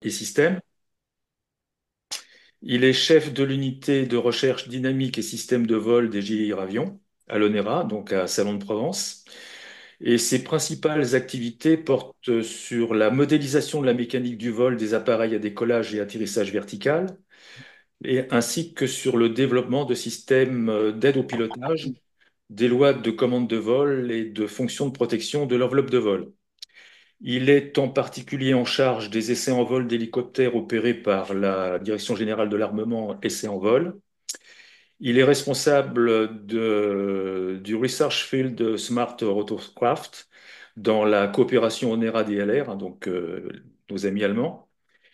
et systèmes. Il est chef de l'unité de recherche dynamique et système de vol des Gilles-Avions à l'ONERA, donc à Salon de Provence. Et ses principales activités portent sur la modélisation de la mécanique du vol des appareils à décollage et atterrissage vertical, ainsi que sur le développement de systèmes d'aide au pilotage, des lois de commande de vol et de fonctions de protection de l'enveloppe de vol. Il est en particulier en charge des essais en vol d'hélicoptères opérés par la Direction générale de l'armement Essais en vol. Il est responsable du Research Field Smart Rotorcraft dans la coopération ONERA-DLR, hein, donc nos amis allemands.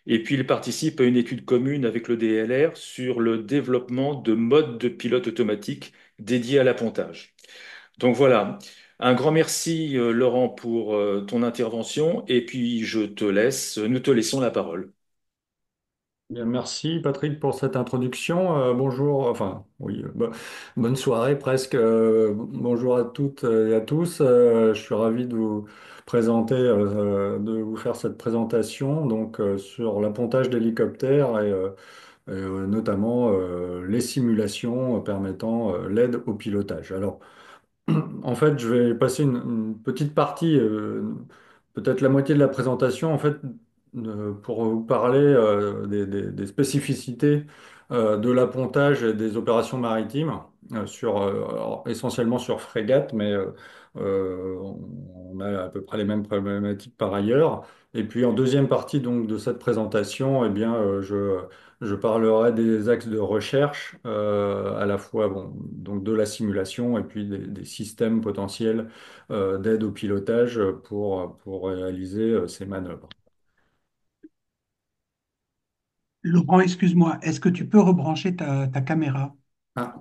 Et puis il participe à une étude commune avec le DLR sur le développement de modes de pilote automatique dédiés à l'appontage. Donc voilà, un grand merci Laurent pour ton intervention et puis nous te laissons la parole. Bien, merci Patrick pour cette introduction. Bonjour, enfin oui, bonne soirée presque. Bonjour à toutes et à tous. Je suis ravi de vous présenter, de vous faire cette présentation donc sur l'appontage d'hélicoptères et notamment les simulations permettant l'aide au pilotage. Alors, en fait, je vais passer une petite partie, peut-être la moitié de la présentation, en fait, pour vous parler des spécificités de l'appontage et des opérations maritimes, alors, essentiellement sur frégate, mais on a à peu près les mêmes problématiques par ailleurs. Et puis en deuxième partie donc de cette présentation, eh bien, je parlerai des axes de recherche, à la fois bon, donc de la simulation et puis des systèmes potentiels d'aide au pilotage pour réaliser ces manœuvres. Laurent, excuse-moi, est-ce que tu peux rebrancher ta caméra? Ah,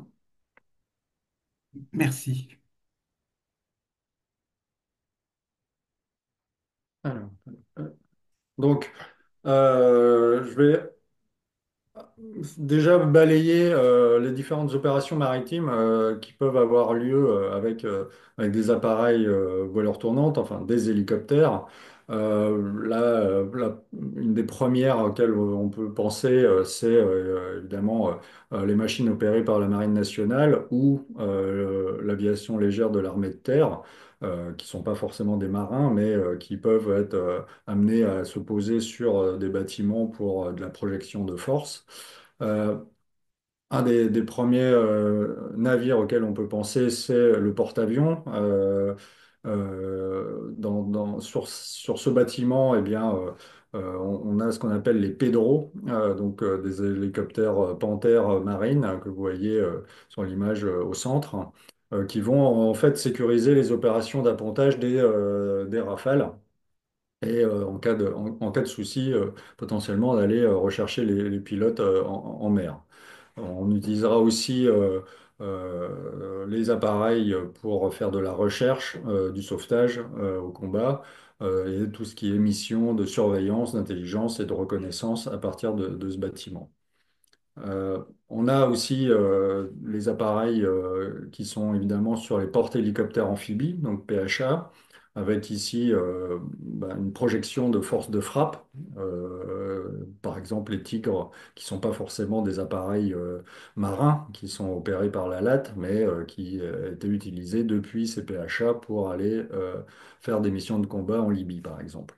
Merci. alors, euh, donc, je vais déjà balayer les différentes opérations maritimes qui peuvent avoir lieu avec des appareils voileurs tournantes, enfin des hélicoptères. Une des premières auxquelles on peut penser, c'est évidemment les machines opérées par la Marine nationale ou l'aviation légère de l'armée de terre, qui sont pas forcément des marins, mais qui peuvent être amenés à se poser sur des bâtiments pour de la projection de force. Euh, un des premiers navires auxquels on peut penser, c'est le porte-avions. Sur ce bâtiment, eh bien, on a ce qu'on appelle les Pedro, donc des hélicoptères Panther marine que vous voyez sur l'image au centre, qui vont en fait sécuriser les opérations d'appontage des Rafales et en cas de souci, potentiellement d'aller rechercher les pilotes en mer. On utilisera aussi les appareils pour faire de la recherche, du sauvetage au combat et tout ce qui est mission de surveillance, d'intelligence et de reconnaissance à partir de ce bâtiment. On a aussi les appareils qui sont évidemment sur les porte-hélicoptères amphibies, donc PHA, avec ici une projection de force de frappe. Par exemple, les Tigres, qui sont pas forcément des appareils marins, qui sont opérés par la LAT, mais qui étaient utilisés depuis ces PHA pour aller faire des missions de combat en Libye, par exemple.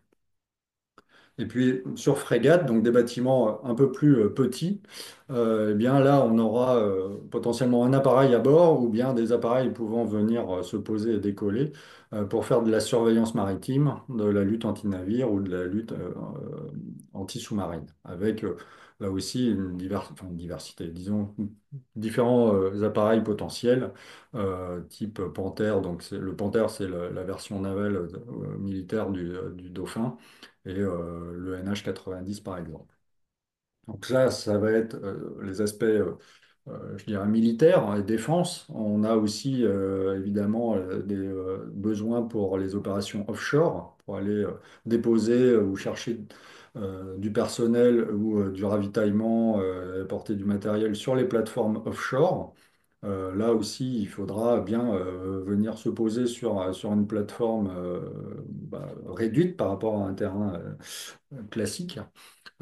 Et puis sur frégate, donc des bâtiments un peu plus petits, eh bien là on aura potentiellement un appareil à bord ou bien des appareils pouvant venir se poser et décoller pour faire de la surveillance maritime, de la lutte anti-navire ou de la lutte anti-sous-marine, avec là aussi enfin, une diversité, disons différents appareils potentiels type Panther. Donc le Panther c'est la version navale militaire du Dauphin et le NH90 par exemple. Donc ça va être les aspects, je dirais, militaires et défense. On a aussi évidemment des besoins pour les opérations offshore, pour aller déposer ou chercher du personnel ou du ravitaillement, porter du matériel sur les plateformes offshore. Là aussi, il faudra bien venir se poser sur une plateforme réduite par rapport à un terrain classique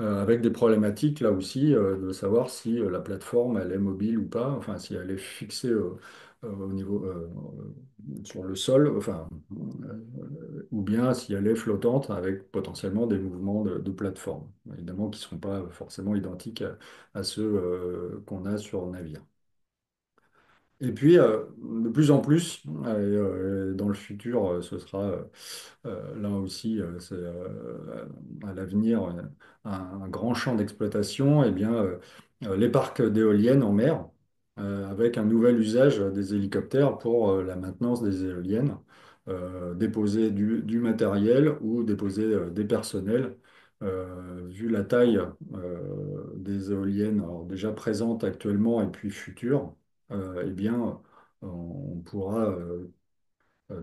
avec des problématiques là aussi de savoir si la plateforme elle est mobile ou pas, enfin si elle est fixée au niveau sur le sol, enfin ou bien si elle est flottante avec potentiellement des mouvements de plateforme, évidemment qui ne seront pas forcément identiques à ceux qu'on a sur navire. Et puis, de plus en plus, dans le futur, ce sera là aussi, c'est à l'avenir un grand champ d'exploitation, eh bien, les parcs d'éoliennes en mer, avec un nouvel usage des hélicoptères pour la maintenance des éoliennes, déposer du matériel ou déposer des personnels. Vu la taille des éoliennes alors déjà présentes actuellement et puis futures, eh bien, on pourra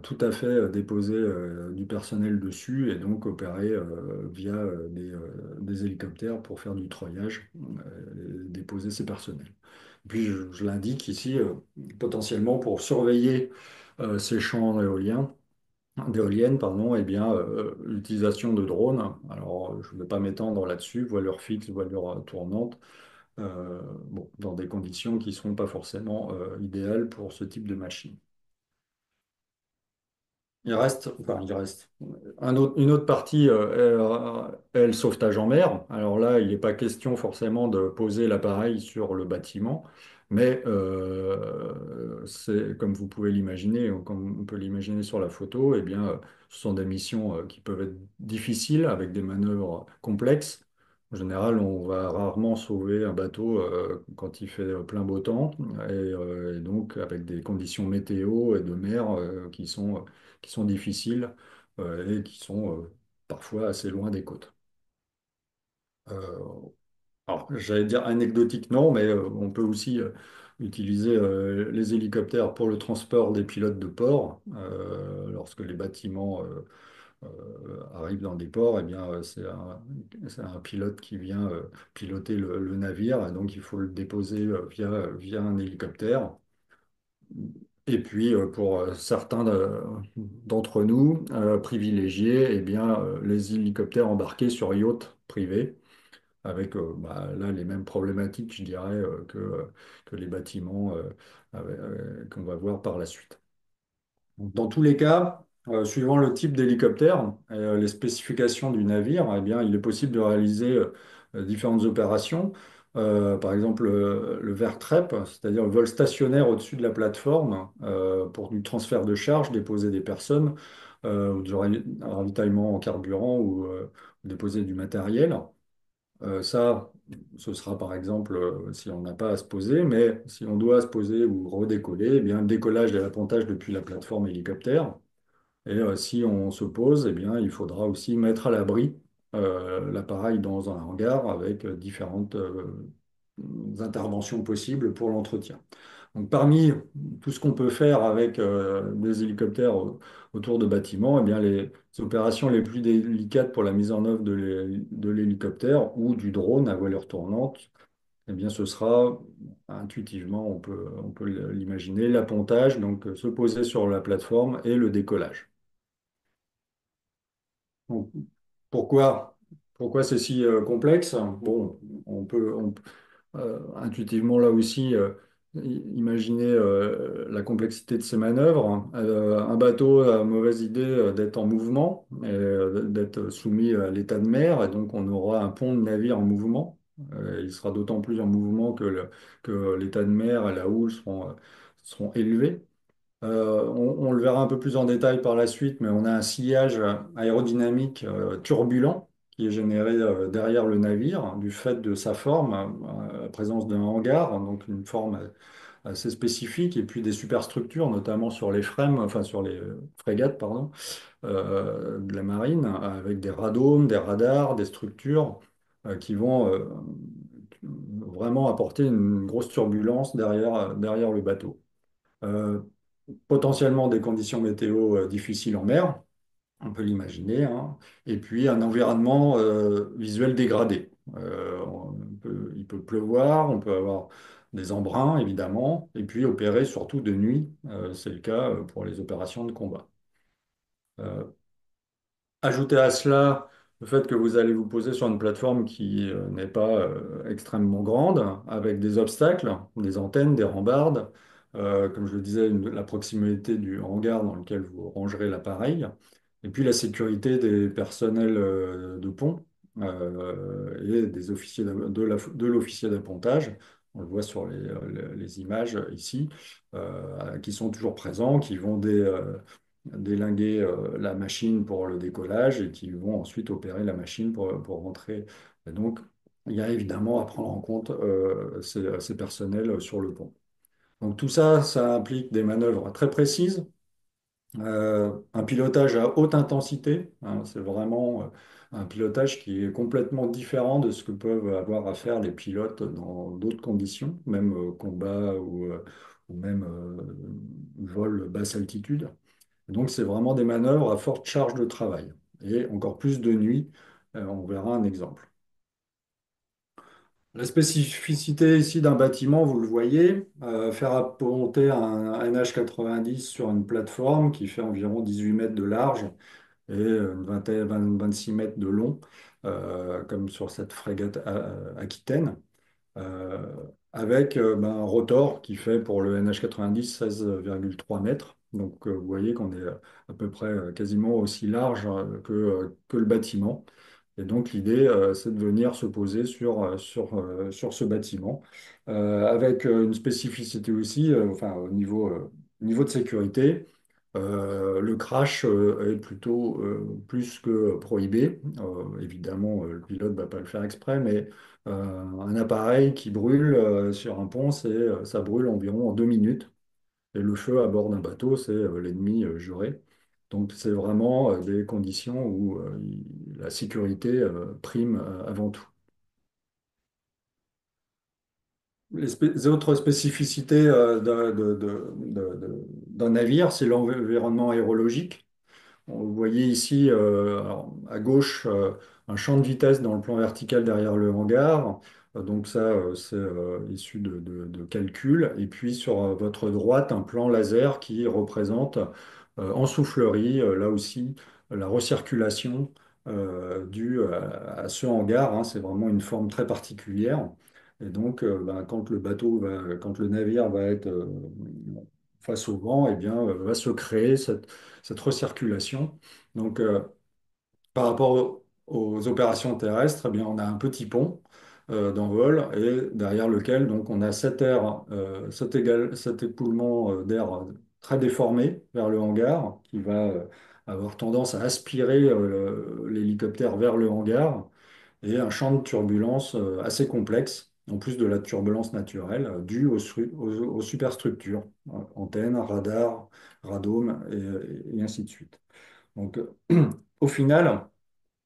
tout à fait déposer du personnel dessus et donc opérer via des hélicoptères pour faire du treuillage, et déposer ces personnels. Et puis je l'indique ici, potentiellement pour surveiller ces champs d'éoliennes, pardon, eh bien, l'utilisation de drones. Alors, je ne vais pas m'étendre là-dessus, voilure fixe, voilure tournante, bon, dans des conditions qui ne seront pas forcément idéales pour ce type de machine. Il reste une autre partie est le sauvetage en mer. Alors là, il n'est pas question forcément de poser l'appareil sur le bâtiment, mais c'est comme vous pouvez l'imaginer, ou comme on peut l'imaginer sur la photo, eh bien, ce sont des missions qui peuvent être difficiles avec des manœuvres complexes. En général, on va rarement sauver un bateau quand il fait plein beau temps, et donc avec des conditions météo et de mer qui sont difficiles et qui sont parfois assez loin des côtes. Euh, alors, j'allais dire anecdotique, non, mais on peut aussi utiliser les hélicoptères pour le transport des pilotes de port. Lorsque les bâtiments arrivent dans des ports, eh bien, c'est un pilote qui vient piloter le navire, et donc il faut le déposer via un hélicoptère. Et puis, pour certains d'entre nous, privilégiés, eh bien, les hélicoptères embarqués sur yachts privés, avec bah, là les mêmes problématiques, je dirais, que les bâtiments qu'on va voir par la suite. Donc, dans tous les cas, suivant le type d'hélicoptère et les spécifications du navire, eh bien, il est possible de réaliser différentes opérations. Par exemple, le vertrep, c'est-à-dire le vol stationnaire au-dessus de la plateforme pour du transfert de charge, déposer des personnes, ou du ravitaillement en carburant ou déposer du matériel. Ça, ce sera par exemple si on n'a pas à se poser, mais si on doit se poser ou redécoller, eh bien, le décollage et l'appontage depuis la plateforme hélicoptère. Et si on se pose, eh bien, il faudra aussi mettre à l'abri l'appareil dans un hangar avec différentes interventions possibles pour l'entretien. Donc, parmi tout ce qu'on peut faire avec des hélicoptères autour de bâtiments, eh bien, les opérations les plus délicates pour la mise en œuvre de l'hélicoptère ou du drone à voilure tournante, eh bien, ce sera intuitivement, on peut l'imaginer, l'appontage, donc se poser sur la plateforme et le décollage. Donc, pourquoi, pourquoi c'est si complexe? Bon, intuitivement là aussi imaginer la complexité de ces manœuvres. Un bateau a mauvaise idée d'être en mouvement, d'être soumis à l'état de mer, et donc on aura un pont de navire en mouvement. Il sera d'autant plus en mouvement que l'état de mer et la houle seront élevés. On le verra un peu plus en détail par la suite, mais on a un sillage aérodynamique turbulent qui est généré derrière le navire du fait de sa forme, la présence d'un hangar, donc une forme assez spécifique, et puis des superstructures, notamment sur les frêmes, enfin sur les frégates, pardon, de la marine, avec des radomes, des radars, des structures qui vont vraiment apporter une grosse turbulence derrière le bateau. Euh, Potentiellement des conditions météo difficiles en mer, on peut l'imaginer, hein. Et puis un environnement visuel dégradé. Il peut pleuvoir, on peut avoir des embruns, évidemment, et puis opérer surtout de nuit. C'est le cas pour les opérations de combat. Euh, Ajouter à cela Le fait que vous allez vous poser sur une plateforme qui n'est pas extrêmement grande, avec des obstacles, des antennes, des rambardes, comme je le disais, la proximité du hangar dans lequel vous rangerez l'appareil, et puis la sécurité des personnels de pont et des officiers de l'officier d'appontage. On le voit sur les images ici, qui sont toujours présents, qui vont délinguer la machine pour le décollage et qui vont ensuite opérer la machine pour rentrer. Et donc, il y a évidemment à prendre en compte ces personnels sur le pont. Donc tout ça, ça implique des manœuvres très précises, un pilotage à haute intensité, hein. C'est vraiment un pilotage qui est complètement différent de ce que peuvent avoir à faire les pilotes dans d'autres conditions, même combat ou même vol basse altitude. Donc, c'est vraiment des manœuvres à forte charge de travail. Et encore plus de nuit, on verra un exemple. La spécificité ici d'un bâtiment, vous le voyez, faire apponter un NH90 sur une plateforme qui fait environ 18 mètres de large et une vingtaine, 26 mètres de long, comme sur cette frégate Aquitaine. euh, avec un rotor qui fait pour le NH90 16,3 mètres. Donc vous voyez qu'on est à peu près quasiment aussi large que le bâtiment. Et donc l'idée, c'est de venir se poser sur ce bâtiment, avec une spécificité aussi, enfin au niveau de sécurité. Le crash est plutôt plus que prohibé. Évidemment, le pilote ne va pas le faire exprès, mais un appareil qui brûle sur un pont, ça brûle environ en 2 minutes. Et le feu à bord d'un bateau, c'est l'ennemi juré. Donc c'est vraiment des conditions où la sécurité prime avant tout. Les autres spécificités d'un navire, c'est l'environnement aérologique. Vous voyez ici, alors, à gauche, un champ de vitesse dans le plan vertical derrière le hangar. Donc ça, c'est issu de calculs. Et puis sur votre droite, un plan laser qui représente en soufflerie, là aussi, la recirculation due à ce hangar, hein. C'est vraiment une forme très particulière. Et donc, quand le navire va être face au vent, eh bien, va se créer cette recirculation. Donc, par rapport aux opérations terrestres, eh bien, on a un petit pont d'envol et derrière lequel donc, on a cet écoulement d'air très déformé vers le hangar qui va avoir tendance à aspirer l'hélicoptère vers le hangar et un champ de turbulence assez complexe, en plus de la turbulence naturelle due aux superstructures, antennes, radars, radomes et ainsi de suite. Donc, au final,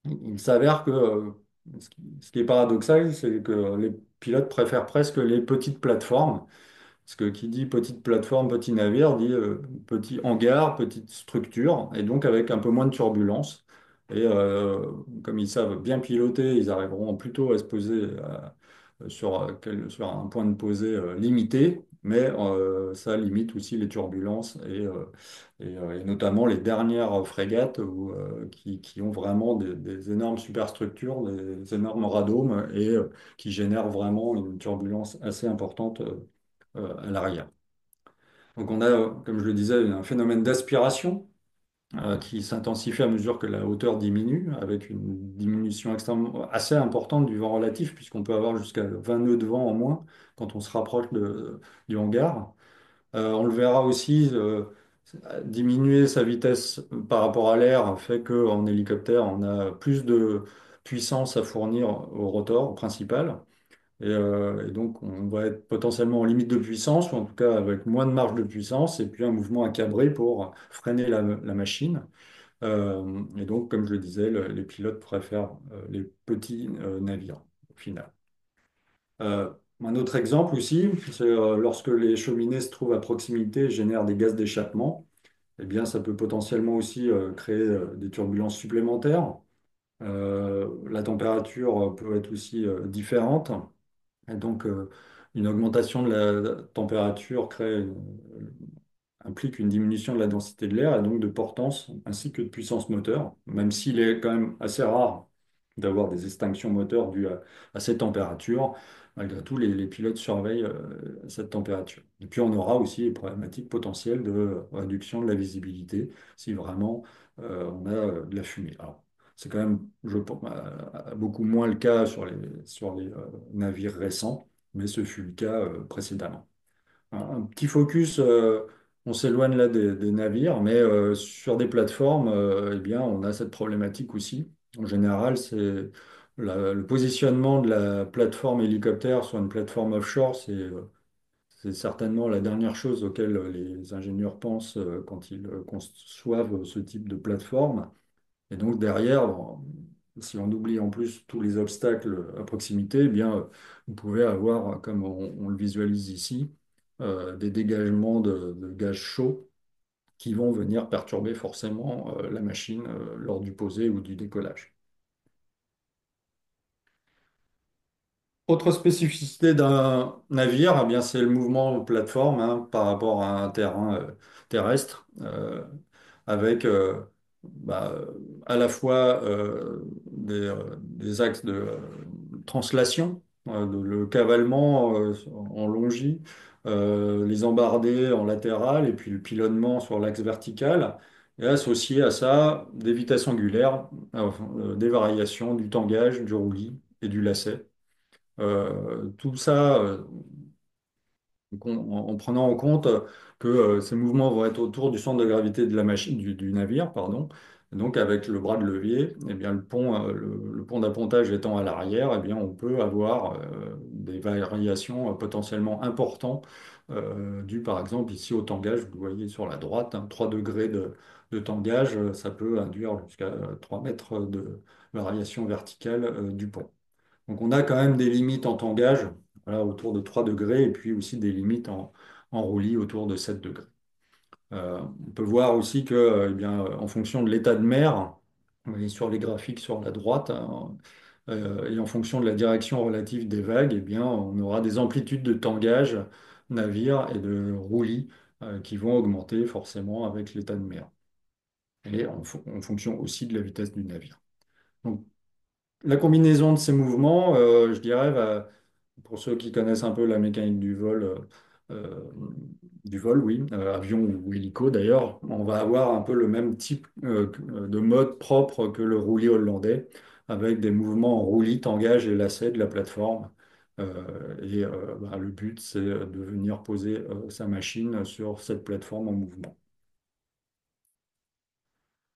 il s'avère que ce qui est paradoxal, c'est que les pilotes préfèrent presque les petites plateformes parce que qui dit petite plateforme, petit navire, dit petit hangar, petite structure, et donc avec un peu moins de turbulence. Et comme ils savent bien piloter, ils arriveront plutôt à se poser sur un point de posée limité, mais ça limite aussi les turbulences et notamment les dernières frégates qui ont vraiment des énormes superstructures, des énormes radomes et qui génèrent vraiment une turbulence assez importante à l'arrière. Donc on a, comme je le disais, un phénomène d'aspiration qui s'intensifie à mesure que la hauteur diminue, avec une diminution extrêmement, assez importante du vent relatif, puisqu'on peut avoir jusqu'à 20 nœuds de vent en moins quand on se rapproche du hangar. On le verra aussi, diminuer sa vitesse par rapport à l'air fait qu'en hélicoptère, on a plus de puissance à fournir au rotor principal. Et donc, on va être potentiellement en limite de puissance, ou en tout cas avec moins de marge de puissance, et puis un mouvement à cabrer pour freiner la machine. Et donc, comme je le disais, les pilotes préfèrent les petits navires, au final. Euh, un autre exemple aussi, c'est lorsque les cheminées se trouvent à proximité et génèrent des gaz d'échappement, eh bien, ça peut potentiellement aussi créer des turbulences supplémentaires. La température peut être aussi différente. Et donc, une augmentation de la température implique une diminution de la densité de l'air et donc de portance ainsi que de puissance moteur, même s'il est quand même assez rare. d'avoir des extinctions moteurs dues à ces températures. Malgré tout, les pilotes surveillent cette température. Et puis, on aura aussi les problématiques potentielles de réduction de la visibilité si vraiment on a de la fumée. Alors, c'est quand même, je pense, beaucoup moins le cas sur les navires récents, mais ce fut le cas précédemment. Un petit focus, on s'éloigne là des navires, mais sur des plateformes, eh bien, on a cette problématique aussi. En général, c'est le positionnement de la plateforme hélicoptère sur une plateforme offshore, c'est certainement la dernière chose auquel les ingénieurs pensent quand ils conçoivent ce type de plateforme. Et donc derrière, bon, si on oublie en plus tous les obstacles à proximité, eh bien, vous pouvez avoir, comme on le visualise ici, des dégagements de gaz chaud qui vont venir perturber forcément la machine lors du posé ou du décollage. Autre spécificité d'un navire, eh bien, c'est le mouvement de plateforme hein, par rapport à un terrain terrestre, avec bah, à la fois des axes de translation, le cavalement en longi, les embardées en latéral, et puis le pilonnement sur l'axe vertical, et associé à ça des vitesses angulaires, des variations du tangage, du roulis et du lacet. Tout ça, en prenant en compte que ces mouvements vont être autour du centre de gravité de la machine, du navire, pardon. Et donc avec le bras de levier, eh bien, le pont d'appontage étant à l'arrière, eh bien, on peut avoir des variations potentiellement importantes dues par exemple ici au tangage. Vous le voyez sur la droite, hein, 3 degrés de tangage, ça peut induire jusqu'à 3 mètres de variation verticale du pont. Donc on a quand même des limites en tangage, voilà, autour de 3 degrés, et puis aussi des limites en roulis autour de 7 degrés. On peut voir aussi que, eh bien, en fonction de l'état de mer, vous voyez sur les graphiques sur la droite, hein, et en fonction de la direction relative des vagues, eh bien, on aura des amplitudes de tangage navire et de roulis qui vont augmenter forcément avec l'état de mer, et en fonction aussi de la vitesse du navire. Donc, la combinaison de ces mouvements, je dirais, pour ceux qui connaissent un peu la mécanique euh, du vol, oui, avion ou hélico d'ailleurs, on va avoir un peu le même type de mode propre que le roulis hollandais, avec des mouvements en roulis, tangage et lacet de la plateforme. Le but, c'est de venir poser sa machine sur cette plateforme en mouvement.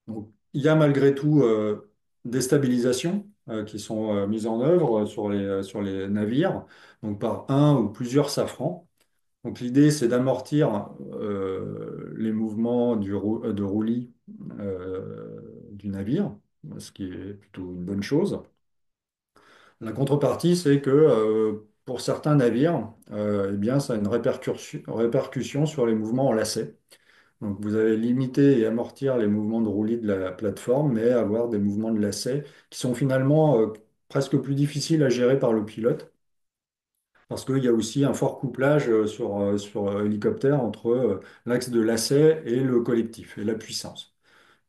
Donc, il y a malgré tout des stabilisations qui sont mises en œuvre sur les navires, donc par un ou plusieurs safrans. Donc l'idée, c'est d'amortir les mouvements de roulis du navire, ce qui est plutôt une bonne chose. La contrepartie, c'est que pour certains navires, eh bien, ça a une répercussion sur les mouvements en lacet. Donc vous allez limiter et amortir les mouvements de roulis de la plateforme, mais avoir des mouvements de lacet qui sont finalement presque plus difficiles à gérer par le pilote, parce qu'il y a aussi un fort couplage sur hélicoptère entre l'axe de lacet et le collectif et la puissance.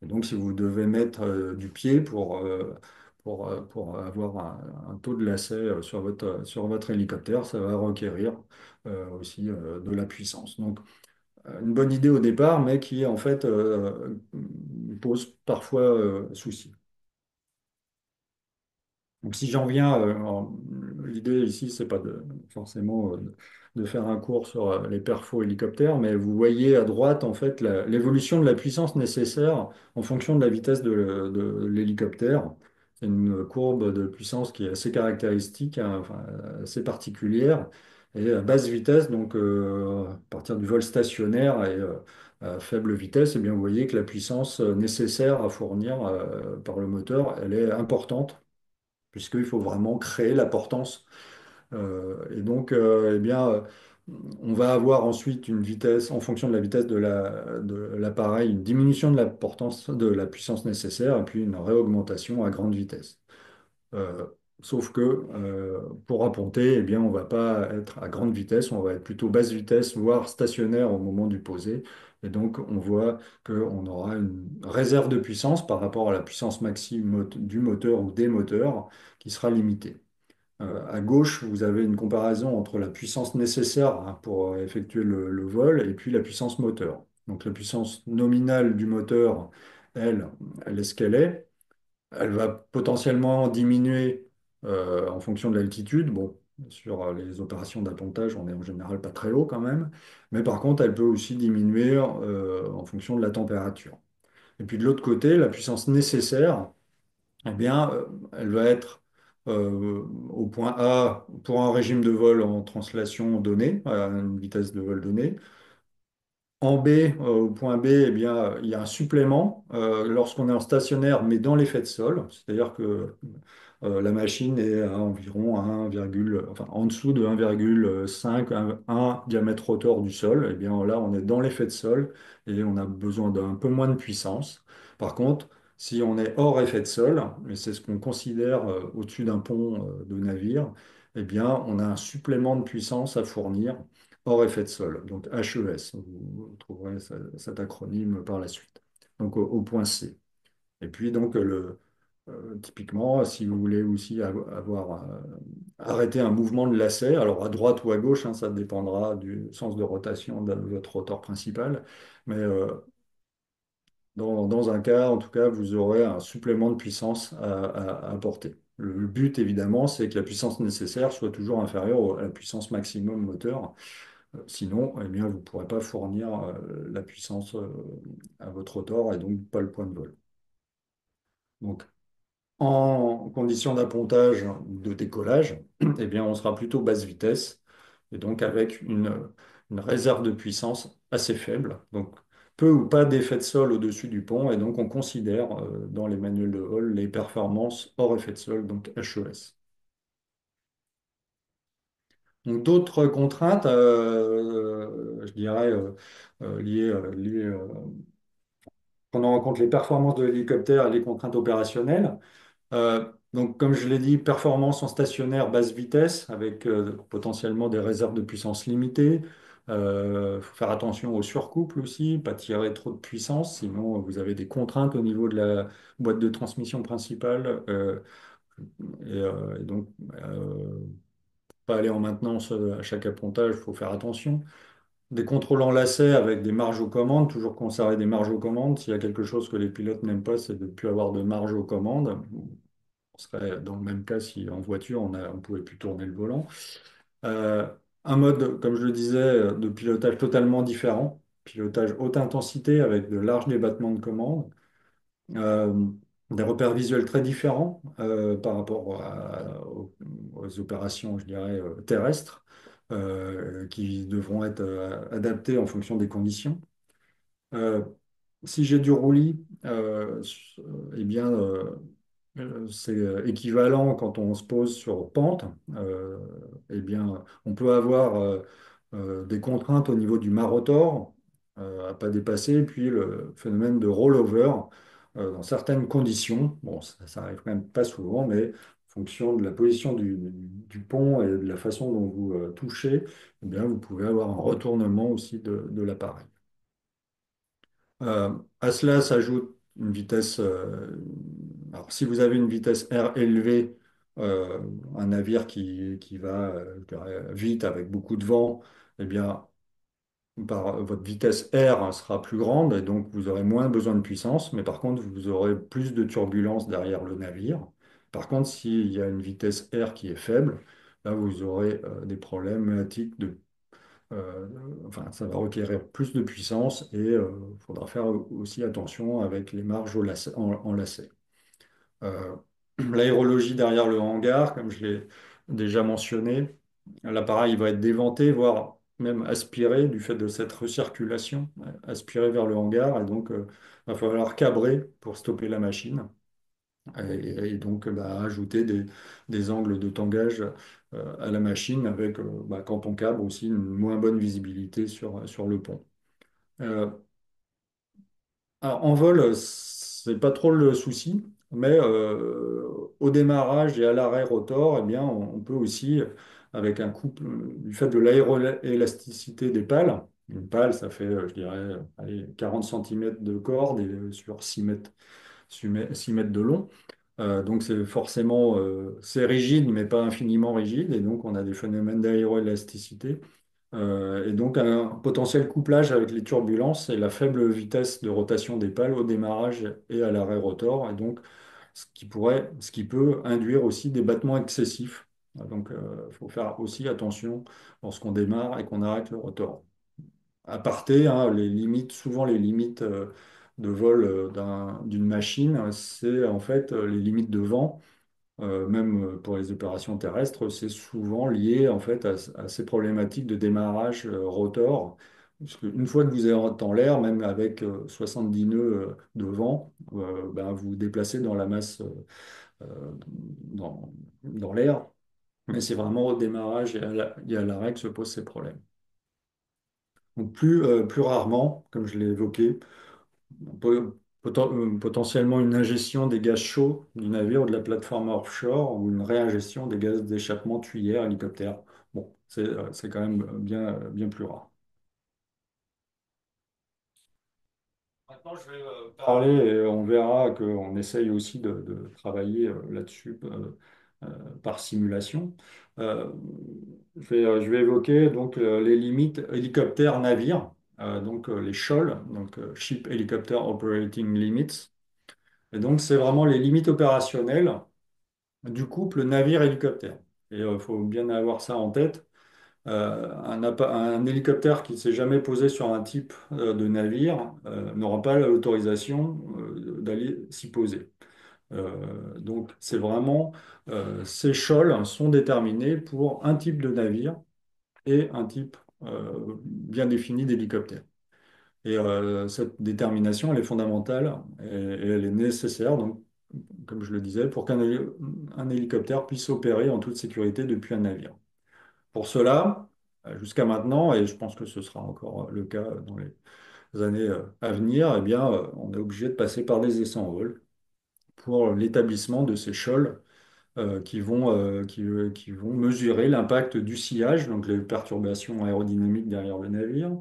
Et donc si vous devez mettre du pied pour avoir un taux de lacet sur votre hélicoptère, ça va requérir aussi de la puissance. Donc une bonne idée au départ, mais qui en fait pose parfois souci. Donc si j'en viens, l'idée ici, c'est pas forcément de faire un cours sur les perfos hélicoptères, mais vous voyez à droite en fait l'évolution de la puissance nécessaire en fonction de la vitesse de l'hélicoptère. C'est une courbe de puissance qui est assez caractéristique, hein, enfin, assez particulière. Et à basse vitesse, donc à partir du vol stationnaire et à faible vitesse, eh bien, vous voyez que la puissance nécessaire à fournir par le moteur, elle est importante puisqu'il faut vraiment créer la portance. Et donc, eh bien, on va avoir ensuite une vitesse, en fonction de la vitesse de l'appareil, une diminution de la portance, de la puissance nécessaire, et puis une réaugmentation à grande vitesse. Euh, Sauf que pour apponter, eh bien, on ne va pas être à grande vitesse, on va être plutôt basse vitesse, voire stationnaire au moment du poser. Et donc, on voit qu'on aura une réserve de puissance par rapport à la puissance maximum du moteur ou des moteurs qui sera limitée. À gauche, vous avez une comparaison entre la puissance nécessaire hein, pour effectuer le vol et puis la puissance moteur. Donc, la puissance nominale du moteur, elle, elle est ce qu'elle est. Elle va potentiellement diminuer en fonction de l'altitude. Bon, sur les opérations d'appontage, on est en général pas très haut quand même. Mais par contre, elle peut aussi diminuer en fonction de la température. Et puis de l'autre côté, la puissance nécessaire, eh bien, elle va être au point A pour un régime de vol en translation donnée, à une vitesse de vol donnée. En B, au point B, eh bien, il y a un supplément lorsqu'on est en stationnaire, mais dans l'effet de sol. C'est-à-dire que la machine est à environ 1, enfin, en dessous de 1,5, 1 diamètre rotor du sol. Eh bien, là, on est dans l'effet de sol et on a besoin d'un peu moins de puissance. Par contre, si on est hors effet de sol, et c'est ce qu'on considère au-dessus d'un pont de navire, eh bien, on a un supplément de puissance à fournir hors effet de sol, donc HES. Vous trouverez cet acronyme par la suite. Donc au point C. Et puis donc typiquement, si vous voulez aussi avoir arrêté un mouvement de lacet, alors à droite ou à gauche, hein, ça dépendra du sens de rotation de votre rotor principal, mais dans un cas, en tout cas, vous aurez un supplément de puissance à apporter. Le but, évidemment, c'est que la puissance nécessaire soit toujours inférieure à la puissance maximum moteur. Sinon, eh bien, vous ne pourrez pas fournir la puissance à votre rotor et donc pas le point de vol. Donc, en condition d'appontage ou de décollage, eh bien, on sera plutôt basse vitesse et donc avec une réserve de puissance assez faible. Donc, peu ou pas d'effet de sol au-dessus du pont et donc on considère dans les manuels de vol les performances hors effet de sol, donc HES. Donc, d'autres contraintes, je dirais, liées prenant en compte les performances de l'hélicoptère et les contraintes opérationnelles. Donc, comme je l'ai dit, performance en stationnaire basse vitesse avec potentiellement des réserves de puissance limitées. Il faut faire attention au surcouple aussi, pas tirer trop de puissance, sinon vous avez des contraintes au niveau de la boîte de transmission principale. Et donc, pas aller en maintenance à chaque appontage, il faut faire attention. Des contrôles en lacet avec des marges aux commandes, toujours conserver des marges aux commandes. S'il y a quelque chose que les pilotes n'aiment pas, c'est de ne plus avoir de marge aux commandes. On serait dans le même cas si en voiture, on pouvait plus tourner le volant. Euh, un mode, comme je le disais, de pilotage totalement différent. Pilotage haute intensité avec de larges débattements de commandes. Euh, des repères visuels très différents par rapport aux opérations, je dirais, terrestres, qui devront être adaptées en fonction des conditions. Euh, si j'ai du roulis, eh bien, c'est équivalent quand on se pose sur pente. Euh, eh bien, on peut avoir des contraintes au niveau du marotor à pas dépasser, puis le phénomène de rollover dans certaines conditions. Bon, ça arrive quand même pas souvent, mais en fonction de la position du pont et de la façon dont vous touchez, eh bien, vous pouvez avoir un retournement aussi de l'appareil. À cela s'ajoute une vitesse. Alors, si vous avez une vitesse R élevée, euh, un navire qui va je dirais, vite avec beaucoup de vent, eh bien, votre vitesse R sera plus grande et donc vous aurez moins besoin de puissance, mais par contre, vous aurez plus de turbulence derrière le navire. Par contre, s'il y a une vitesse R qui est faible, là, vous aurez des problématiques euh, enfin, ça va requérir plus de puissance et il faudra faire aussi attention avec les marges en lacet. Euh, L'aérologie derrière le hangar, comme je l'ai déjà mentionné, l'appareil va être déventé, voire même aspiré du fait de cette recirculation, aspiré vers le hangar, et donc il va falloir cabrer pour stopper la machine. Et donc ajouter des angles de tangage à la machine avec, quand on cabre aussi, une moins bonne visibilité sur le pont. Euh, alors, en vol, c'est pas trop le souci. mais au démarrage et à l'arrêt rotor, eh bien, on peut aussi, avec un couple, du fait de l'aéroélasticité des pales, une pale, ça fait, je dirais, allez, 40 cm de corde et sur 6 mètres de long. Donc c'est forcément c'est rigide, mais pas infiniment rigide, et donc on a des phénomènes d'aéroélasticité. Et donc un potentiel couplage avec les turbulences et la faible vitesse de rotation des pales au démarrage et à l'arrêt rotor, et donc ce qui peut induire aussi des battements excessifs. Donc il faut faire aussi attention lorsqu'on démarre et qu'on arrête le rotor. Aparté, hein, souvent les limites de vol d'une machine, c'est en fait les limites de vent, même pour les opérations terrestres, c'est souvent lié en fait à ces problématiques de démarrage rotor. Parce qu'une fois que vous êtes en l'air, même avec 70 nœuds de vent, ben, vous vous déplacez dans la masse, dans l'air. Mais c'est vraiment au démarrage et à l'arrêt que se posent ces problèmes. Donc plus rarement, comme je l'ai évoqué, potentiellement une ingestion des gaz chauds du navire ou de la plateforme offshore ou une réingestion des gaz d'échappement tuyère, hélicoptère. Bon, c'est quand même bien plus rare. Maintenant, je vais parler et on verra qu'on essaye aussi de travailler là-dessus euh, par simulation. Euh, je vais évoquer donc les limites hélicoptère-navire, donc les SHOL, donc Ship Helicopter Operating Limits. Et donc, c'est vraiment les limites opérationnelles du couple navire-hélicoptère. Et il faut bien avoir ça en tête. Un hélicoptère qui ne s'est jamais posé sur un type de navire n'aura pas l'autorisation d'aller s'y poser. Donc, c'est vraiment, ces shoals sont déterminés pour un type de navire et un type bien défini d'hélicoptère. Et cette détermination, elle est fondamentale et elle est nécessaire, donc, comme je le disais, pour un hélicoptère puisse opérer en toute sécurité depuis un navire. Pour cela, jusqu'à maintenant, et je pense que ce sera encore le cas dans les années à venir, eh bien, on est obligé de passer par des essais en vol pour l'établissement de ces shoals qui vont mesurer l'impact du sillage, donc les perturbations aérodynamiques derrière le navire,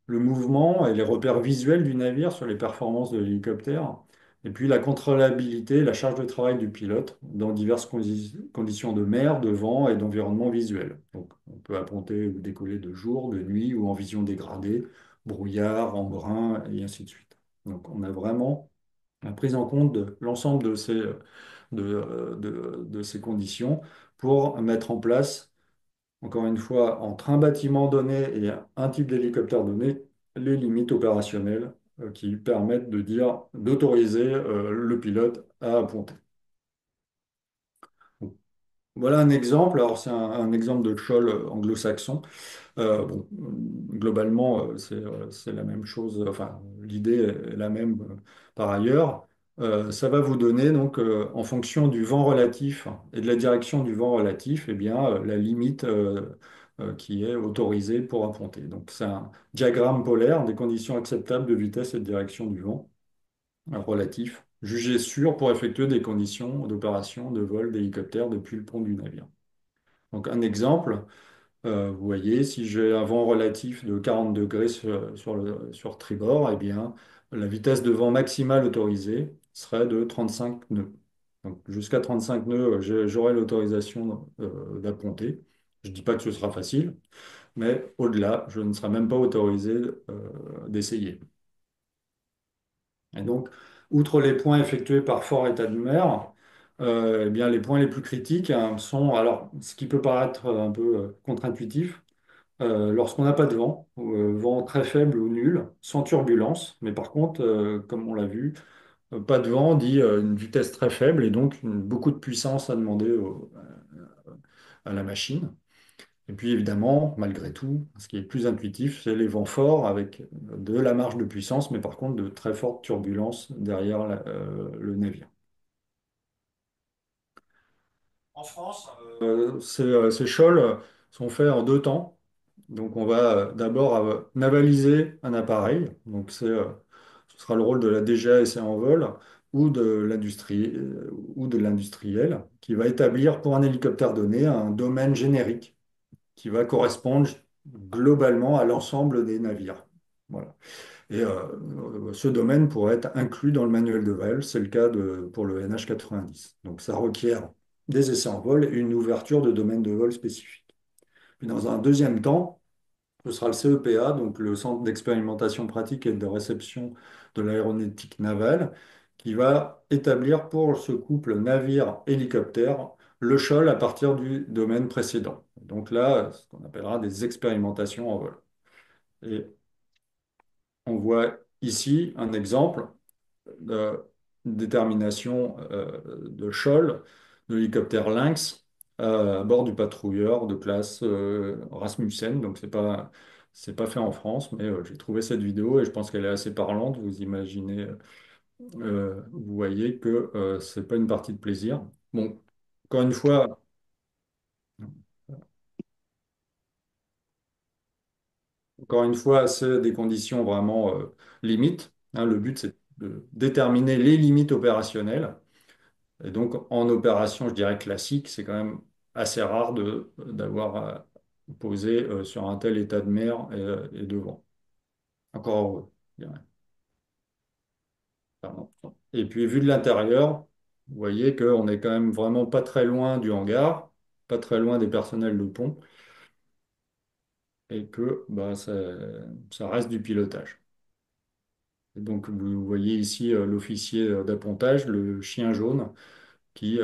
le mouvement et les repères visuels du navire sur les performances de l'hélicoptère, et puis la contrôlabilité, la charge de travail du pilote dans diverses conditions de mer, de vent et d'environnement visuel. Donc, on peut apponter ou décoller de jour, de nuit ou en vision dégradée, brouillard, embrun et ainsi de suite. Donc, on a vraiment la prise en compte de l'ensemble de ces conditions pour mettre en place encore une fois, entre un bâtiment donné et un type d'hélicoptère donné, les limites opérationnelles qui permettent de dire, d'autoriser le pilote à ponter. Donc, voilà un exemple. Alors, c'est un exemple de shoal anglo-saxon. Bon, globalement, c'est la même chose. Enfin, l'idée est la même par ailleurs. Ça va vous donner donc, en fonction du vent relatif et de la direction du vent relatif, eh bien, la limite qui est autorisée pour apponter. Donc, c'est un diagramme polaire des conditions acceptables de vitesse et de direction du vent relatif, jugé sûr pour effectuer des conditions d'opération de vol d'hélicoptère depuis le pont du navire. Donc, un exemple. Vous voyez, si j'ai un vent relatif de 40 degrés sur tribord, eh bien, la vitesse de vent maximale autorisée serait de 35 nœuds. Donc, jusqu'à 35 nœuds, j'aurai l'autorisation d'apponter. Je ne dis pas que ce sera facile, mais au-delà, je ne serai même pas autorisé d'essayer. Et donc, outre les points effectués par fort état de mer, eh bien, les points les plus critiques hein, sont, alors, ce qui peut paraître un peu contre-intuitif, lorsqu'on n'a pas de vent, vent très faible ou nul, sans turbulence, mais par contre, comme on l'a vu, pas de vent dit une vitesse très faible et donc beaucoup de puissance à demander à la machine. Et puis évidemment, malgré tout, ce qui est plus intuitif, c'est les vents forts avec de la marge de puissance, mais par contre de très fortes turbulences derrière le navire. En France, ces shoals sont faits en deux temps. Donc, on va d'abord navaliser un appareil. Donc, ce sera le rôle de la DGA essai en vol ou de ou de l'industriel qui va établir pour un hélicoptère donné un domaine générique qui va correspondre globalement à l'ensemble des navires. Voilà. Et ce domaine pourrait être inclus dans le manuel de vol, c'est le cas pour le NH90. Donc ça requiert des essais en vol et une ouverture de domaine de vol spécifique. Puis dans un deuxième temps, ce sera le CEPA, donc le Centre d'expérimentation pratique et de réception de l'aéronautique navale, qui va établir pour ce couple navire-hélicoptère le SHOL à partir du domaine précédent. Donc là, ce qu'on appellera des expérimentations en vol. Et on voit ici un exemple de détermination de Scholl, de l'hélicoptère Lynx, à bord du patrouilleur de classe Rasmussen. Donc, c'est pas fait en France, mais j'ai trouvé cette vidéo et je pense qu'elle est assez parlante. Vous imaginez, vous voyez que c'est pas une partie de plaisir. Bon, encore une fois, encore une fois, c'est des conditions vraiment limites. Hein. Le but, c'est de déterminer les limites opérationnelles. Et donc, en opération, je dirais classique, c'est quand même assez rare d'avoir à poser sur un tel état de mer et de vent. Encore heureux, je dirais. Pardon. Et puis, vu de l'intérieur, vous voyez qu'on n'est quand même vraiment pas très loin du hangar, pas très loin des personnels de pont, et que bah, ça reste du pilotage. Et donc, vous voyez ici l'officier d'appontage, le chien jaune, qui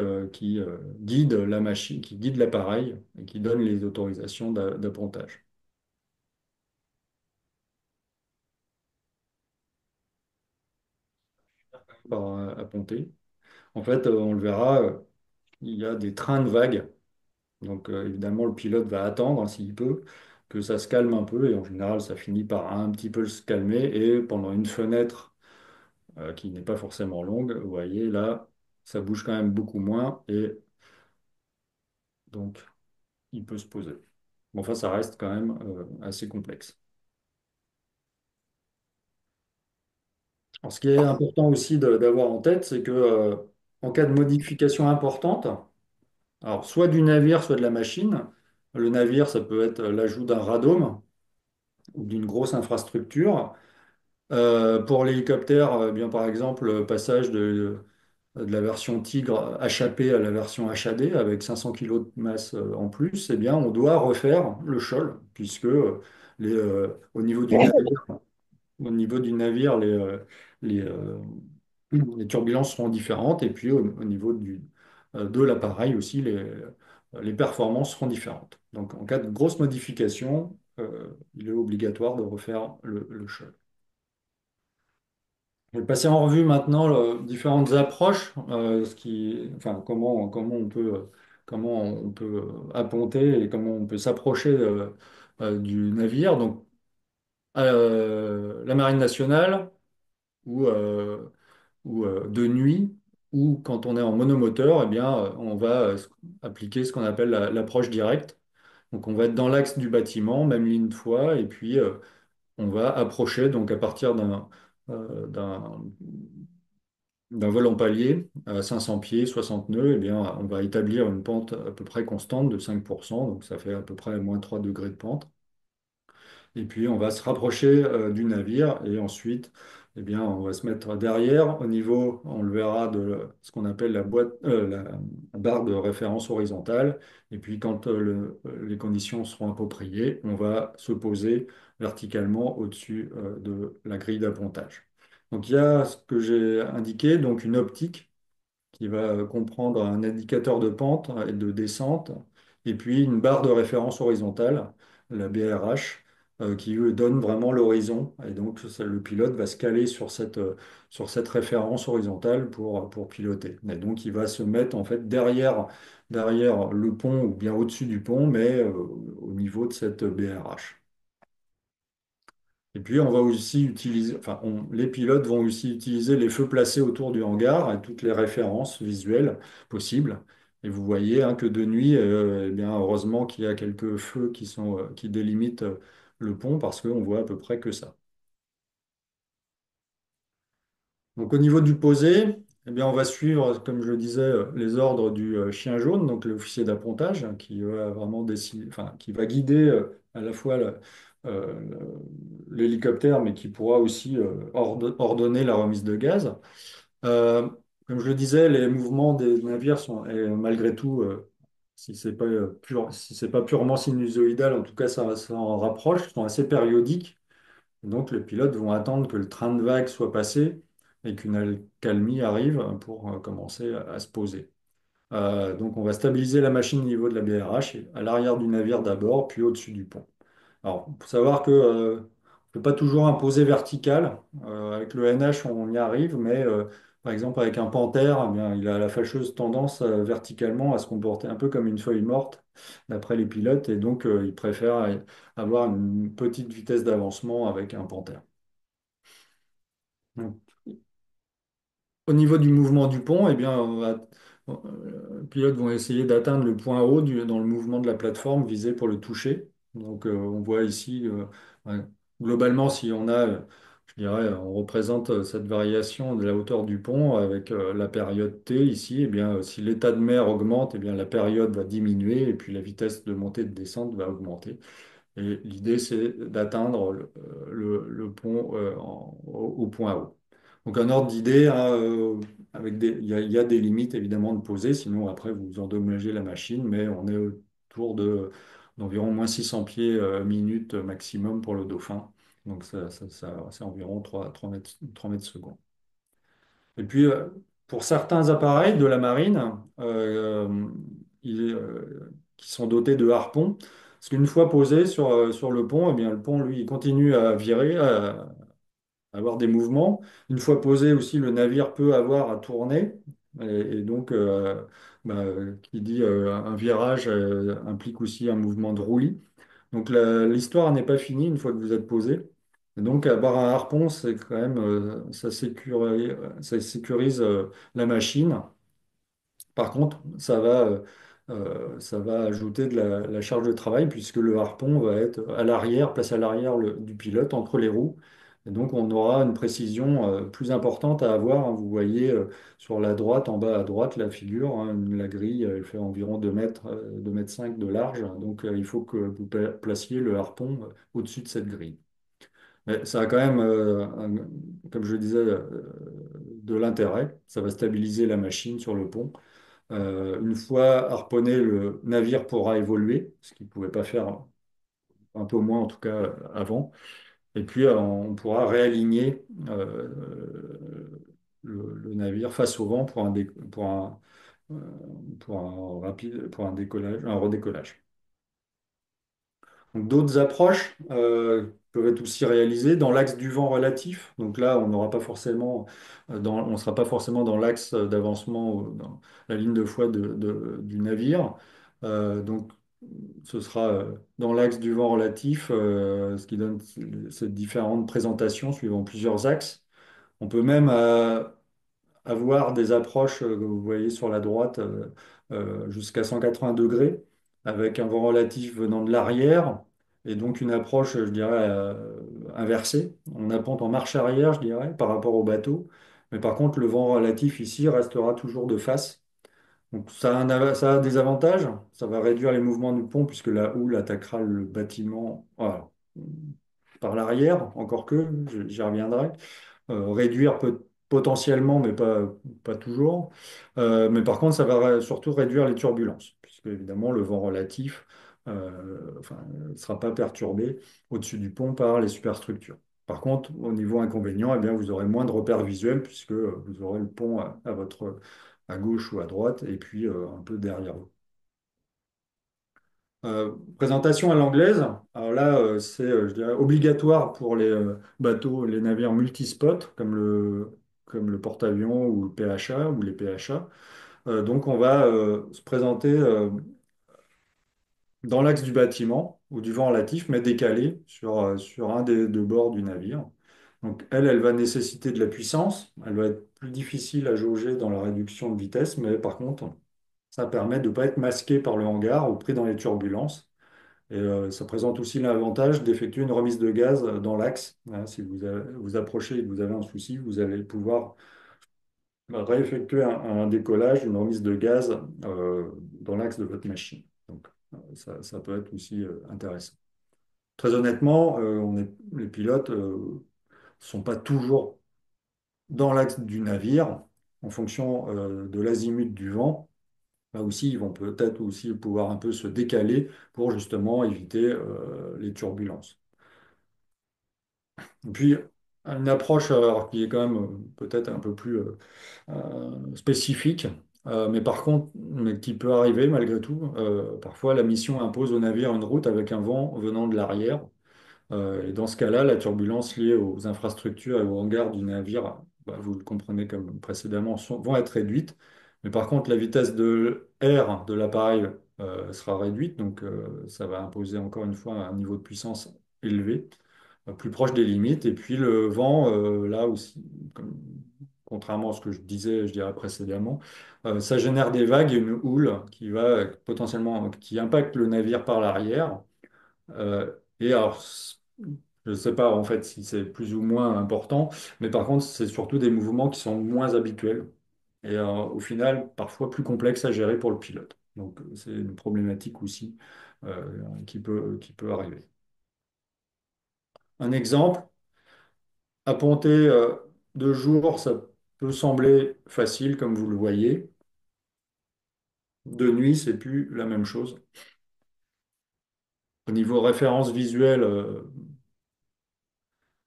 guide la machine, qui guide l'appareil et qui donne les autorisations d'appontage. Par apponter. En fait, on le verra, il y a des trains de vagues. Donc, évidemment, le pilote va attendre, hein, s'il peut, que ça se calme un peu. Et en général, ça finit par un petit peu se calmer. Et pendant une fenêtre qui n'est pas forcément longue, vous voyez, là, ça bouge quand même beaucoup moins. Et donc, il peut se poser. Bon, enfin, ça reste quand même assez complexe. Alors, ce qui est important aussi d'avoir en tête, c'est que en cas de modification importante, alors soit du navire, soit de la machine, le navire, ça peut être l'ajout d'un radome ou d'une grosse infrastructure. Pour l'hélicoptère, bien par exemple, le passage de la version Tigre HAP à la version HAD avec 500 kg de masse en plus, eh bien, on doit refaire le SHOL, puisque au niveau du navire, les, euh, les turbulences seront différentes et puis au niveau de l'appareil aussi, les performances seront différentes. Donc en cas de grosse modification, il est obligatoire de refaire le choc. Je vais passer en revue maintenant différentes approches, enfin, comment on peut apponter et comment on peut s'approcher du navire. Donc, la Marine nationale, ou de nuit, ou quand on est en monomoteur, eh bien, on va appliquer ce qu'on appelle l'approche directe. Donc on va être dans l'axe du bâtiment, même ligne de fois, et puis on va approcher donc à partir d'un vol en palier à 500 pieds, 60 nœuds, eh bien, on va établir une pente à peu près constante de 5%, donc ça fait à peu près moins 3 degrés de pente. Et puis, on va se rapprocher du navire et ensuite, eh bien, on va se mettre derrière. Au niveau, on le verra, de ce qu'on appelle la barre de référence horizontale. Et puis, quand les conditions seront appropriées, on va se poser verticalement au-dessus de la grille d'appontage. Donc, il y a ce que j'ai indiqué, donc une optique qui va comprendre un indicateur de pente et de descente, et puis une barre de référence horizontale, la BRH, qui donne vraiment l'horizon. Et donc, le pilote va se caler sur cette référence horizontale pour piloter. Et donc, il va se mettre en fait derrière le pont ou bien au-dessus du pont, mais au niveau de cette BRH. Et puis, on va aussi utiliser, enfin, les pilotes vont aussi utiliser les feux placés autour du hangar et toutes les références visuelles possibles. Et vous voyez hein, que de nuit, eh bien, heureusement qu'il y a quelques feux qui délimitent le pont parce qu'on voit à peu près que ça. Donc, au niveau du posé, Eh bien, on va suivre, comme je le disais, les ordres du chien jaune, donc l'officier d'appontage, hein, qui va vraiment décider, enfin, qui va guider à la fois euh, l'hélicoptère, mais qui pourra aussi ordonner la remise de gaz. Euh, Comme je le disais, les mouvements des navires sont, et malgré tout, si c'est pas si c'est pas purement sinusoïdal, en tout cas, ça en rapproche, sont assez périodiques. Donc, les pilotes vont attendre que le train de vague soit passé et qu'une accalmie arrive pour commencer à se poser. Donc, on va stabiliser la machine au niveau de la BRH, à l'arrière du navire d'abord, puis au-dessus du pont. Alors, il faut savoir que on ne peut pas toujours imposer vertical. Avec le NH, on y arrive, mais par exemple, avec un panthère, eh bien, il a la fâcheuse tendance verticalement à se comporter un peu comme une feuille morte, d'après les pilotes, et donc il préfère avoir une petite vitesse d'avancement avec un panthère. Donc, au niveau du mouvement du pont, eh bien, les pilotes vont essayer d'atteindre le point haut dans le mouvement de la plateforme visé pour le toucher. Donc, on voit ici, ouais, globalement, si on a, je dirais, on représente cette variation de la hauteur du pont avec la période T ici. Eh bien, si l'état de mer augmente, eh bien, la période va diminuer et puis la vitesse de montée et de descente va augmenter. Et l'idée, c'est d'atteindre le pont au point haut. Donc, un ordre d'idée, hein, il y a des limites évidemment de poser, sinon après vous endommagez la machine, mais on est autour d'environ moins 600 pieds minute maximum pour le Dauphin. Donc, c'est environ 3 mètres, 3 mètres secondes. Et puis, pour certains appareils de la marine, qui sont dotés de harpons, parce qu'une fois posé sur le pont, eh bien, le pont, lui, il continue à virer, à avoir des mouvements. Une fois posé aussi, le navire peut avoir à tourner. Et donc, bah, qui dit un virage implique aussi un mouvement de roulis. Donc l'histoire n'est pas finie une fois que vous êtes posé. Et donc avoir un harpon, c'est quand même, ça sécurise la machine. Par contre, ça va ajouter de la charge de travail puisque le harpon va être à l'arrière, placé à l'arrière du pilote, entre les roues. Et donc, on aura une précision plus importante à avoir, hein. Vous voyez sur la droite, en bas à droite, la figure, hein, la grille, elle fait environ 2 mètres, 2 mètres 5 de large. Donc, il faut que vous placiez le harpon au-dessus de cette grille. Mais ça a quand même, comme je le disais, de l'intérêt. Ça va stabiliser la machine sur le pont. Une fois harponné, le navire pourra évoluer, ce qu'il ne pouvait pas faire un peu moins en tout cas avant. Et puis on pourra réaligner le navire face au vent euh, pour un décollage, un redécollage. Donc, d'autres approches peuvent être aussi réalisées dans l'axe du vent relatif. Donc là, on n'aura pas forcément on sera pas forcément dans l'axe d'avancement, dans la ligne de foi du navire. Donc, ce sera dans l'axe du vent relatif, ce qui donne ces différentes présentations suivant plusieurs axes. On peut même avoir des approches que vous voyez sur la droite jusqu'à 180 degrés avec un vent relatif venant de l'arrière et donc une approche, je dirais, inversée. On apponte en marche arrière, je dirais, par rapport au bateau. Mais par contre, le vent relatif ici restera toujours de face. Donc ça a des avantages. Ça va réduire les mouvements du pont puisque la houle attaquera le bâtiment voilà, par l'arrière, encore que, j'y reviendrai. Réduire potentiellement, mais pas toujours. Mais par contre, ça va surtout réduire les turbulences, puisque évidemment, le vent relatif enfin, ne sera pas perturbé au-dessus du pont par les superstructures. Par contre, au niveau inconvénient, eh bien, vous aurez moins de repères visuels, puisque vous aurez le pont à gauche ou à droite, et puis un peu derrière vous. Présentation à l'anglaise. Alors là, c'est, je dirais, obligatoire pour les bateaux, les navires multispot, comme le porte-avions ou le PHA ou les PHA. Donc, on va se présenter dans l'axe du bâtiment ou du vent relatif, mais décalé sur un des deux bords du navire. Donc, elle va nécessiter de la puissance. Elle va être plus difficile à jauger dans la réduction de vitesse, mais par contre, ça permet de ne pas être masqué par le hangar ou pris dans les turbulences. Et ça présente aussi l'avantage d'effectuer une remise de gaz dans l'axe, hein. Si vous approchez et que vous avez un souci, vous allez pouvoir réeffectuer un décollage, une remise de gaz dans l'axe de votre machine. Donc, ça peut être aussi intéressant. Très honnêtement, les pilotes ne sont pas toujours dans l'axe du navire en fonction de l'azimut du vent. Là aussi, ils vont peut-être aussi pouvoir un peu se décaler pour justement éviter les turbulences. Et puis, une approche alors, qui est quand même peut-être un peu plus spécifique, mais par contre, mais qui peut arriver malgré tout. Parfois, la mission impose au navire une route avec un vent venant de l'arrière. Et dans ce cas-là, la turbulence liée aux infrastructures et aux hangars du navire, bah, vous le comprenez comme précédemment, vont être réduites. Mais par contre, la vitesse de R de l'appareil sera réduite, donc ça va imposer encore une fois un niveau de puissance élevé, plus proche des limites. Et puis le vent, là aussi, contrairement à ce que je disais, je dirais précédemment, ça génère des vagues et une houle qui va potentiellement, qui impacte le navire par l'arrière. Et alors, je ne sais pas en fait si c'est plus ou moins important, mais par contre, c'est surtout des mouvements qui sont moins habituels et au final, parfois plus complexes à gérer pour le pilote. Donc, c'est une problématique aussi qui peut arriver. Un exemple, apponter de jour, ça peut sembler facile, comme vous le voyez. De nuit, c'est plus la même chose. Au niveau référence visuelle,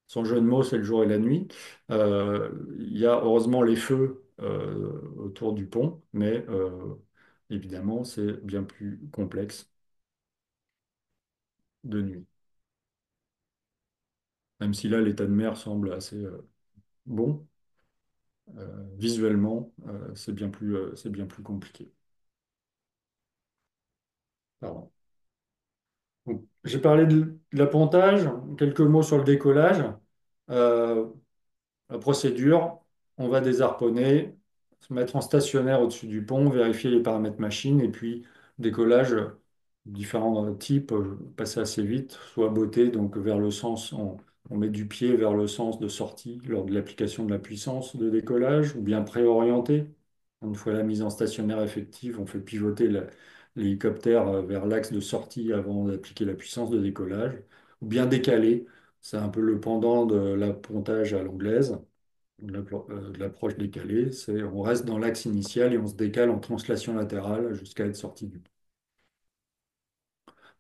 sans jeu de mots, c'est le jour et la nuit. Il y a heureusement les feux autour du pont, mais évidemment, c'est bien plus complexe de nuit. Même si là, l'état de mer semble assez bon, visuellement, c'est bien plus compliqué. Pardon. Donc, j'ai parlé de l'appontage, quelques mots sur le décollage. Euh, La procédure, on va désarponner, se mettre en stationnaire au-dessus du pont, vérifier les paramètres machine et puis décollage, différents types, passer assez vite, soit botté, donc vers le sens, on met du pied vers le sens de sortie lors de l'application de la puissance de décollage, ou bien préorienté. Une fois la mise en stationnaire effective, on fait pivoter l'hélicoptère vers l'axe de sortie avant d'appliquer la puissance de décollage, ou bien décalé. C'est un peu le pendant de l'appontage à l'anglaise, de l'approche décalée. C'est on reste dans l'axe initial et on se décale en translation latérale jusqu'à être sorti du pont.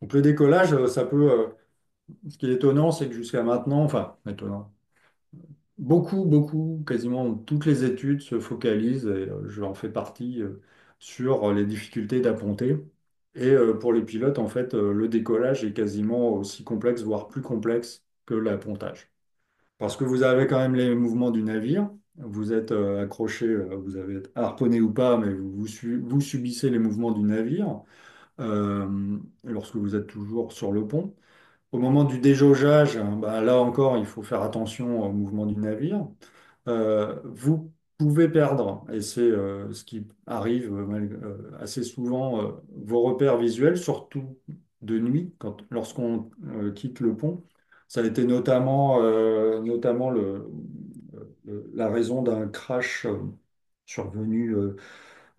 Donc le décollage, ça peut. Ce qui est étonnant, c'est que jusqu'à maintenant, enfin étonnant, beaucoup, quasiment toutes les études se focalisent, et je en fais partie, sur les difficultés d'apponter. Et pour les pilotes, en fait, le décollage est quasiment aussi complexe, voire plus complexe que l'appontage. Parce que vous avez quand même les mouvements du navire, vous êtes accroché, vous avez été harponné ou pas, mais vous subissez les mouvements du navire lorsque vous êtes toujours sur le pont. Au moment du déjaugeage, hein, bah, là encore, il faut faire attention au mouvement du navire. Vous pouvez perdre, et c'est ce qui arrive assez souvent, vos repères visuels, surtout de nuit, lorsqu'on quitte le pont. Ça a été notamment la raison d'un crash survenu.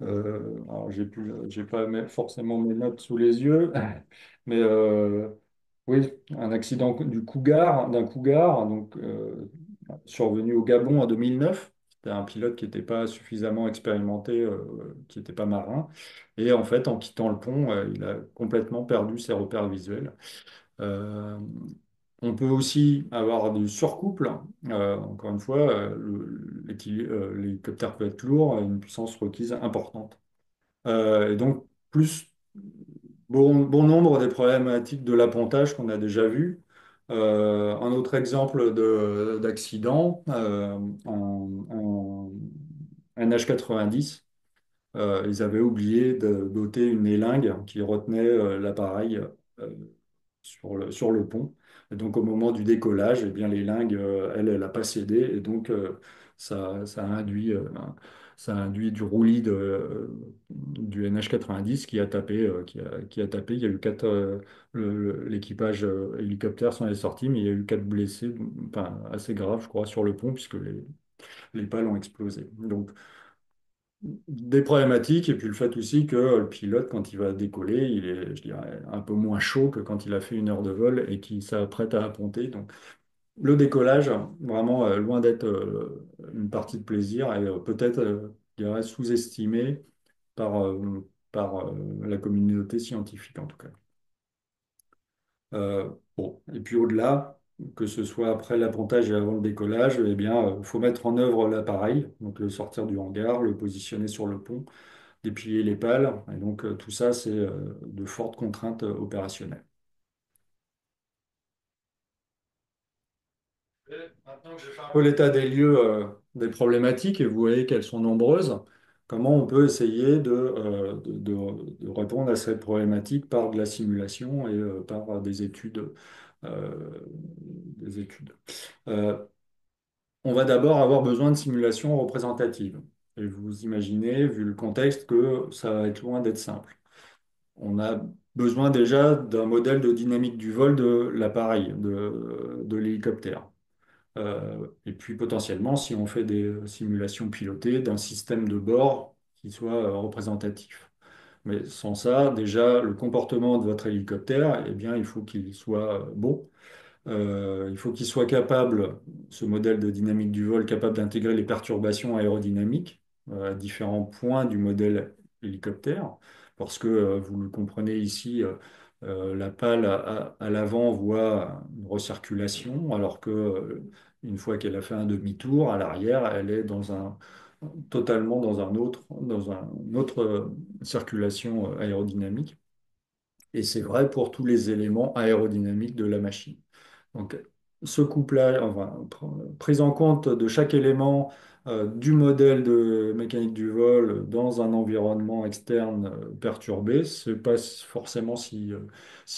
Alors j'ai pas forcément mes notes sous les yeux, mais oui, un accident d'un Cougar, donc survenu au Gabon en 2009. C'était un pilote qui n'était pas suffisamment expérimenté, qui n'était pas marin. Et en fait, en quittant le pont, il a complètement perdu ses repères visuels. Euh, on peut aussi avoir du surcouple. Encore une fois, l'hélicoptère peut être lourd, à une puissance requise importante. Et donc, bon nombre des problématiques de l'appontage qu'on a déjà vues. Un autre exemple d'accident, un H90, ils avaient oublié de doter une élingue qui retenait l'appareil euh, sur le pont. Et donc au moment du décollage, eh bien, l'élingue, elle n'a pas cédé. Et donc ça a induit du roulis du NH90 qui a tapé, qui a tapé. Il y a eu l'équipage hélicoptère s'en est sorti, mais il y a eu 4 blessés, enfin, assez graves, je crois, sur le pont, puisque les pales ont explosé. Donc des problématiques, et puis le fait aussi que le pilote, quand il va décoller, il est, je dirais, un peu moins chaud que quand il a fait 1 heure de vol et qu'il s'apprête à apponter. Donc, le décollage, vraiment loin d'être une partie de plaisir et peut-être, je dirais, sous-estimé par la communauté scientifique en tout cas. Bon, et puis au-delà, que ce soit après l'appontage et avant le décollage, eh bien, faut mettre en œuvre l'appareil, donc le sortir du hangar, le positionner sur le pont, déplier les pales, et donc tout ça, c'est de fortes contraintes opérationnelles. Et maintenant que j'ai fait un peu l'état des lieux des problématiques et vous voyez qu'elles sont nombreuses, comment on peut essayer de répondre à ces problématiques par de la simulation et par des études. Euh, on va d'abord avoir besoin de simulations représentatives. Et vous imaginez, vu le contexte, que ça va être loin d'être simple. On a besoin déjà d'un modèle de dynamique du vol de l'appareil, de l'hélicoptère. Et puis potentiellement, si on fait des simulations pilotées, d'un système de bord qui soit représentatif. Mais sans ça, déjà, le comportement de votre hélicoptère, eh bien, il faut qu'il soit bon. Il faut qu'il soit capable, ce modèle de dynamique du vol, capable d'intégrer les perturbations aérodynamiques à différents points du modèle hélicoptère. Parce que, vous le comprenez ici, la pale à l'avant voit une recirculation, alors que, une fois qu'elle a fait un demi-tour, à l'arrière, elle est totalement dans un autre circulation aérodynamique. Et c'est vrai pour tous les éléments aérodynamiques de la machine. Donc, ce couplage, enfin, prise en compte de chaque élément du modèle de mécanique du vol dans un environnement externe perturbé, c'est pas forcément si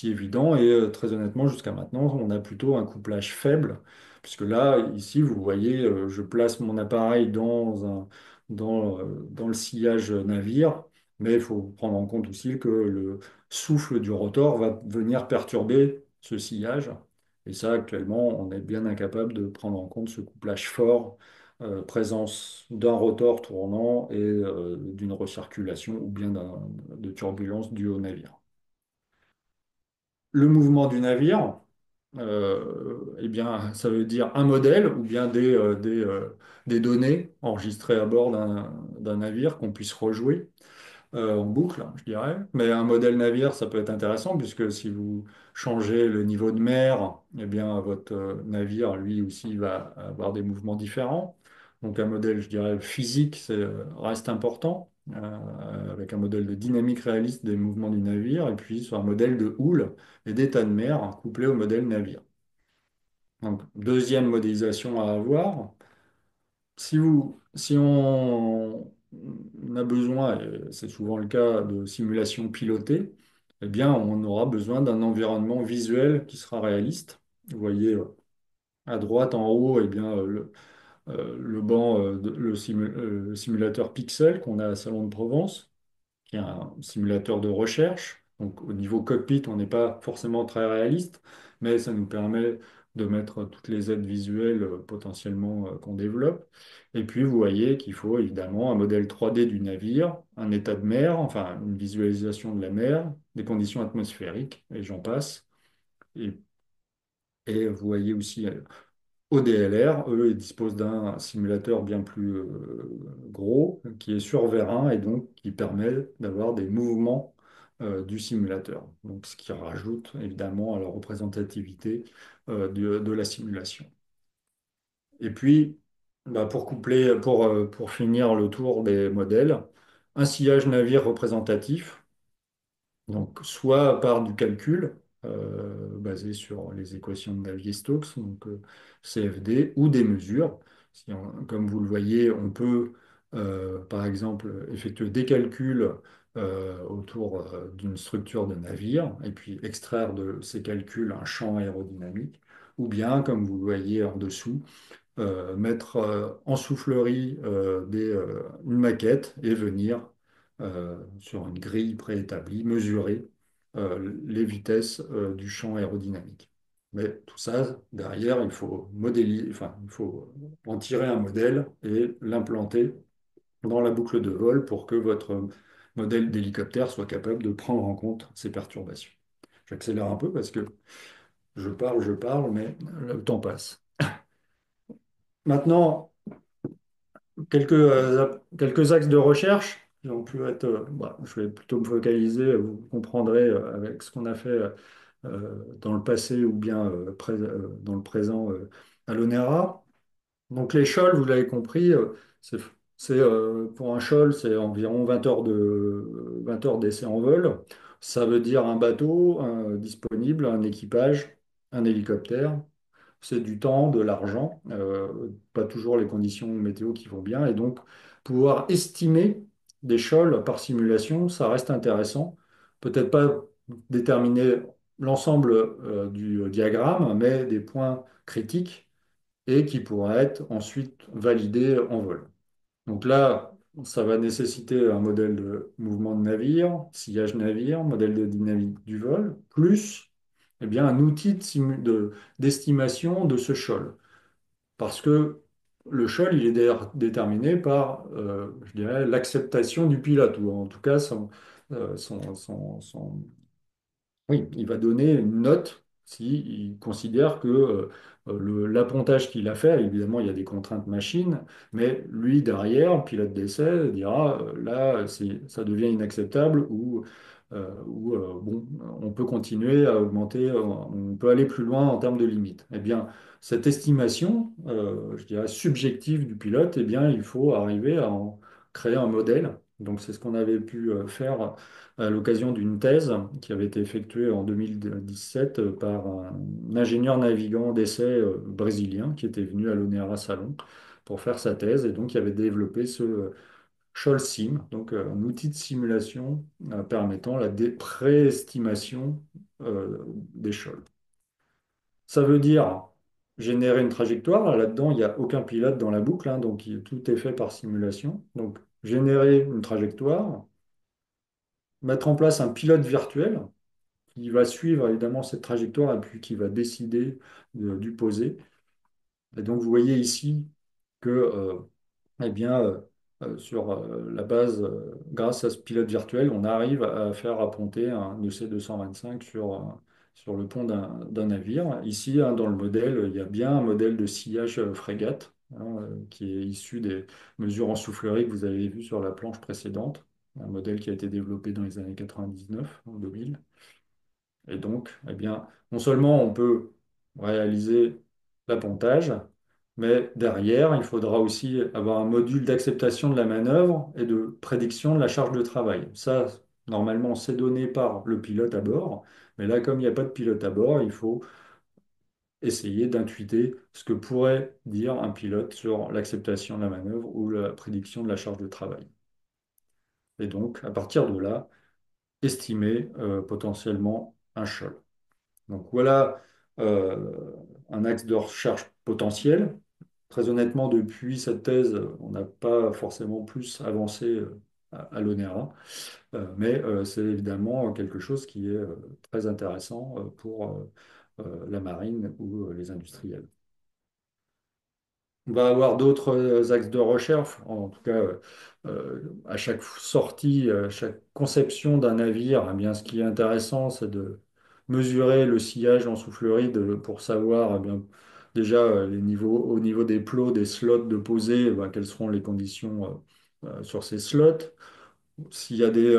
évident. Et très honnêtement, jusqu'à maintenant, on a plutôt un couplage faible, puisque là, ici, vous voyez, je place mon appareil dans le sillage navire, mais il faut prendre en compte aussi que le souffle du rotor va venir perturber ce sillage. Et ça, actuellement, on est bien incapable de prendre en compte ce couplage fort, présence d'un rotor tournant et d'une recirculation ou bien de turbulence due au navire. Le mouvement du navire, eh bien, ça veut dire un modèle ou bien des données enregistrées à bord d'un navire qu'on puisse rejouer en boucle, je dirais. Mais un modèle navire, ça peut être intéressant puisque si vous changez le niveau de mer, eh bien, votre navire, lui aussi, va avoir des mouvements différents. Donc un modèle, je dirais, physique, reste important, avec un modèle de dynamique réaliste des mouvements du navire, et puis sur un modèle de houle et d'état de mer couplé au modèle navire. Donc, deuxième modélisation à avoir. Si on a besoin, et c'est souvent le cas de simulations pilotées, eh bien, on aura besoin d'un environnement visuel qui sera réaliste. Vous voyez à droite en haut, eh bien, le banc, le simulateur Pixel qu'on a à Salon de Provence, qui est un simulateur de recherche. Donc au niveau cockpit, on n'est pas forcément très réaliste, mais ça nous permet de mettre toutes les aides visuelles potentiellement qu'on développe. Et puis vous voyez qu'il faut évidemment un modèle 3D du navire, un état de mer, enfin une visualisation de la mer, des conditions atmosphériques, et j'en passe. Et, et vous voyez aussi ODLR, eux, ils disposent d'un simulateur bien plus gros qui est sur vérin et donc qui permet d'avoir des mouvements du simulateur. Donc, ce qui rajoute évidemment à la représentativité de la simulation. Et puis, bah, pour finir le tour des modèles, un sillage navire représentatif. Donc, soit par du calcul basé sur les équations de Navier-Stokes, donc CFD, ou des mesures. Comme vous le voyez, on peut, par exemple, effectuer des calculs autour d'une structure de navire et puis extraire de ces calculs un champ aérodynamique, ou bien, comme vous le voyez en dessous, mettre en soufflerie une maquette et venir sur une grille préétablie mesurer les vitesses du champ aérodynamique. Mais tout ça, derrière, il faut modéliser, enfin, il faut en tirer un modèle et l'implanter dans la boucle de vol pour que votre modèle d'hélicoptère soit capable de prendre en compte ces perturbations. J'accélère un peu parce que je parle, mais le temps passe. Maintenant, quelques axes de recherche qui ont pu être, je vais plutôt me focaliser, vous comprendrez, avec ce qu'on a fait dans le passé ou bien dans le présent à l'ONERA. Donc les shoals, vous l'avez compris, c'est, pour un shoal, c'est environ 20 heures d'essai en vol. Ça veut dire un bateau disponible, un équipage, un hélicoptère. C'est du temps, de l'argent, pas toujours les conditions météo qui vont bien. Et donc, pouvoir estimer des shoals par simulation, ça reste intéressant. Peut-être pas déterminer l'ensemble du diagramme, mais des points critiques et qui pourraient être ensuite validés en vol. Donc là, ça va nécessiter un modèle de mouvement de navire, sillage navire, modèle de dynamique du vol, plus eh bien, un outil d'estimation de ce shoal. Parce que le shoal, il est déterminé par, je dirais, l'acceptation du pilote, ou en tout cas son, oui, il va donner une note s'il considère que l'appontage qu'il a fait, évidemment, il y a des contraintes machines, mais lui, derrière, pilote d'essai, dira là, ça devient inacceptable ou on peut continuer à augmenter, on peut aller plus loin en termes de limites. Eh bien, cette estimation, je dirais, subjective du pilote, eh bien, il faut arriver à en créer un modèle. Donc, c'est ce qu'on avait pu faire à l'occasion d'une thèse qui avait été effectuée en 2017 par un ingénieur navigant d'essai brésilien qui était venu à l'ONERA Salon pour faire sa thèse et donc il avait développé ce Shoal Sim, donc un outil de simulation permettant la préestimation des shoals. Ça veut dire générer une trajectoire. Là-dedans, il n'y a aucun pilote dans la boucle, hein, donc tout est fait par simulation. Donc générer une trajectoire, mettre en place un pilote virtuel qui va suivre évidemment cette trajectoire et puis qui va décider du poser. Et donc vous voyez ici que eh bien, sur la base, grâce à ce pilote virtuel, on arrive à faire apponter un EC-225 sur le pont d'un navire. Ici, hein, dans le modèle, il y a bien un modèle de sillage frégate hein, qui est issu des mesures en soufflerie que vous avez vues sur la planche précédente, un modèle qui a été développé dans les années 99, en 2000. Et donc, eh bien, non seulement on peut réaliser l'appontage, mais derrière, il faudra aussi avoir un module d'acceptation de la manœuvre et de prédiction de la charge de travail. Ça, normalement, c'est donné par le pilote à bord, mais là, comme il n'y a pas de pilote à bord, il faut essayer d'intuiter ce que pourrait dire un pilote sur l'acceptation de la manœuvre ou la prédiction de la charge de travail. Et donc, à partir de là, estimer potentiellement un choc. Donc voilà un axe de recherche potentiel. Très honnêtement, depuis cette thèse, on n'a pas forcément plus avancé à l'ONERA, mais c'est évidemment quelque chose qui est très intéressant pour la marine ou les industriels. On va avoir d'autres axes de recherche, en tout cas à chaque sortie, chaque conception d'un navire, eh bien, ce qui est intéressant, c'est de mesurer le sillage en soufflerie pour savoir eh bien, déjà les niveaux, au niveau des plots, des slots de posée, eh ben, quelles seront les conditions sur ces slots. S'il y a des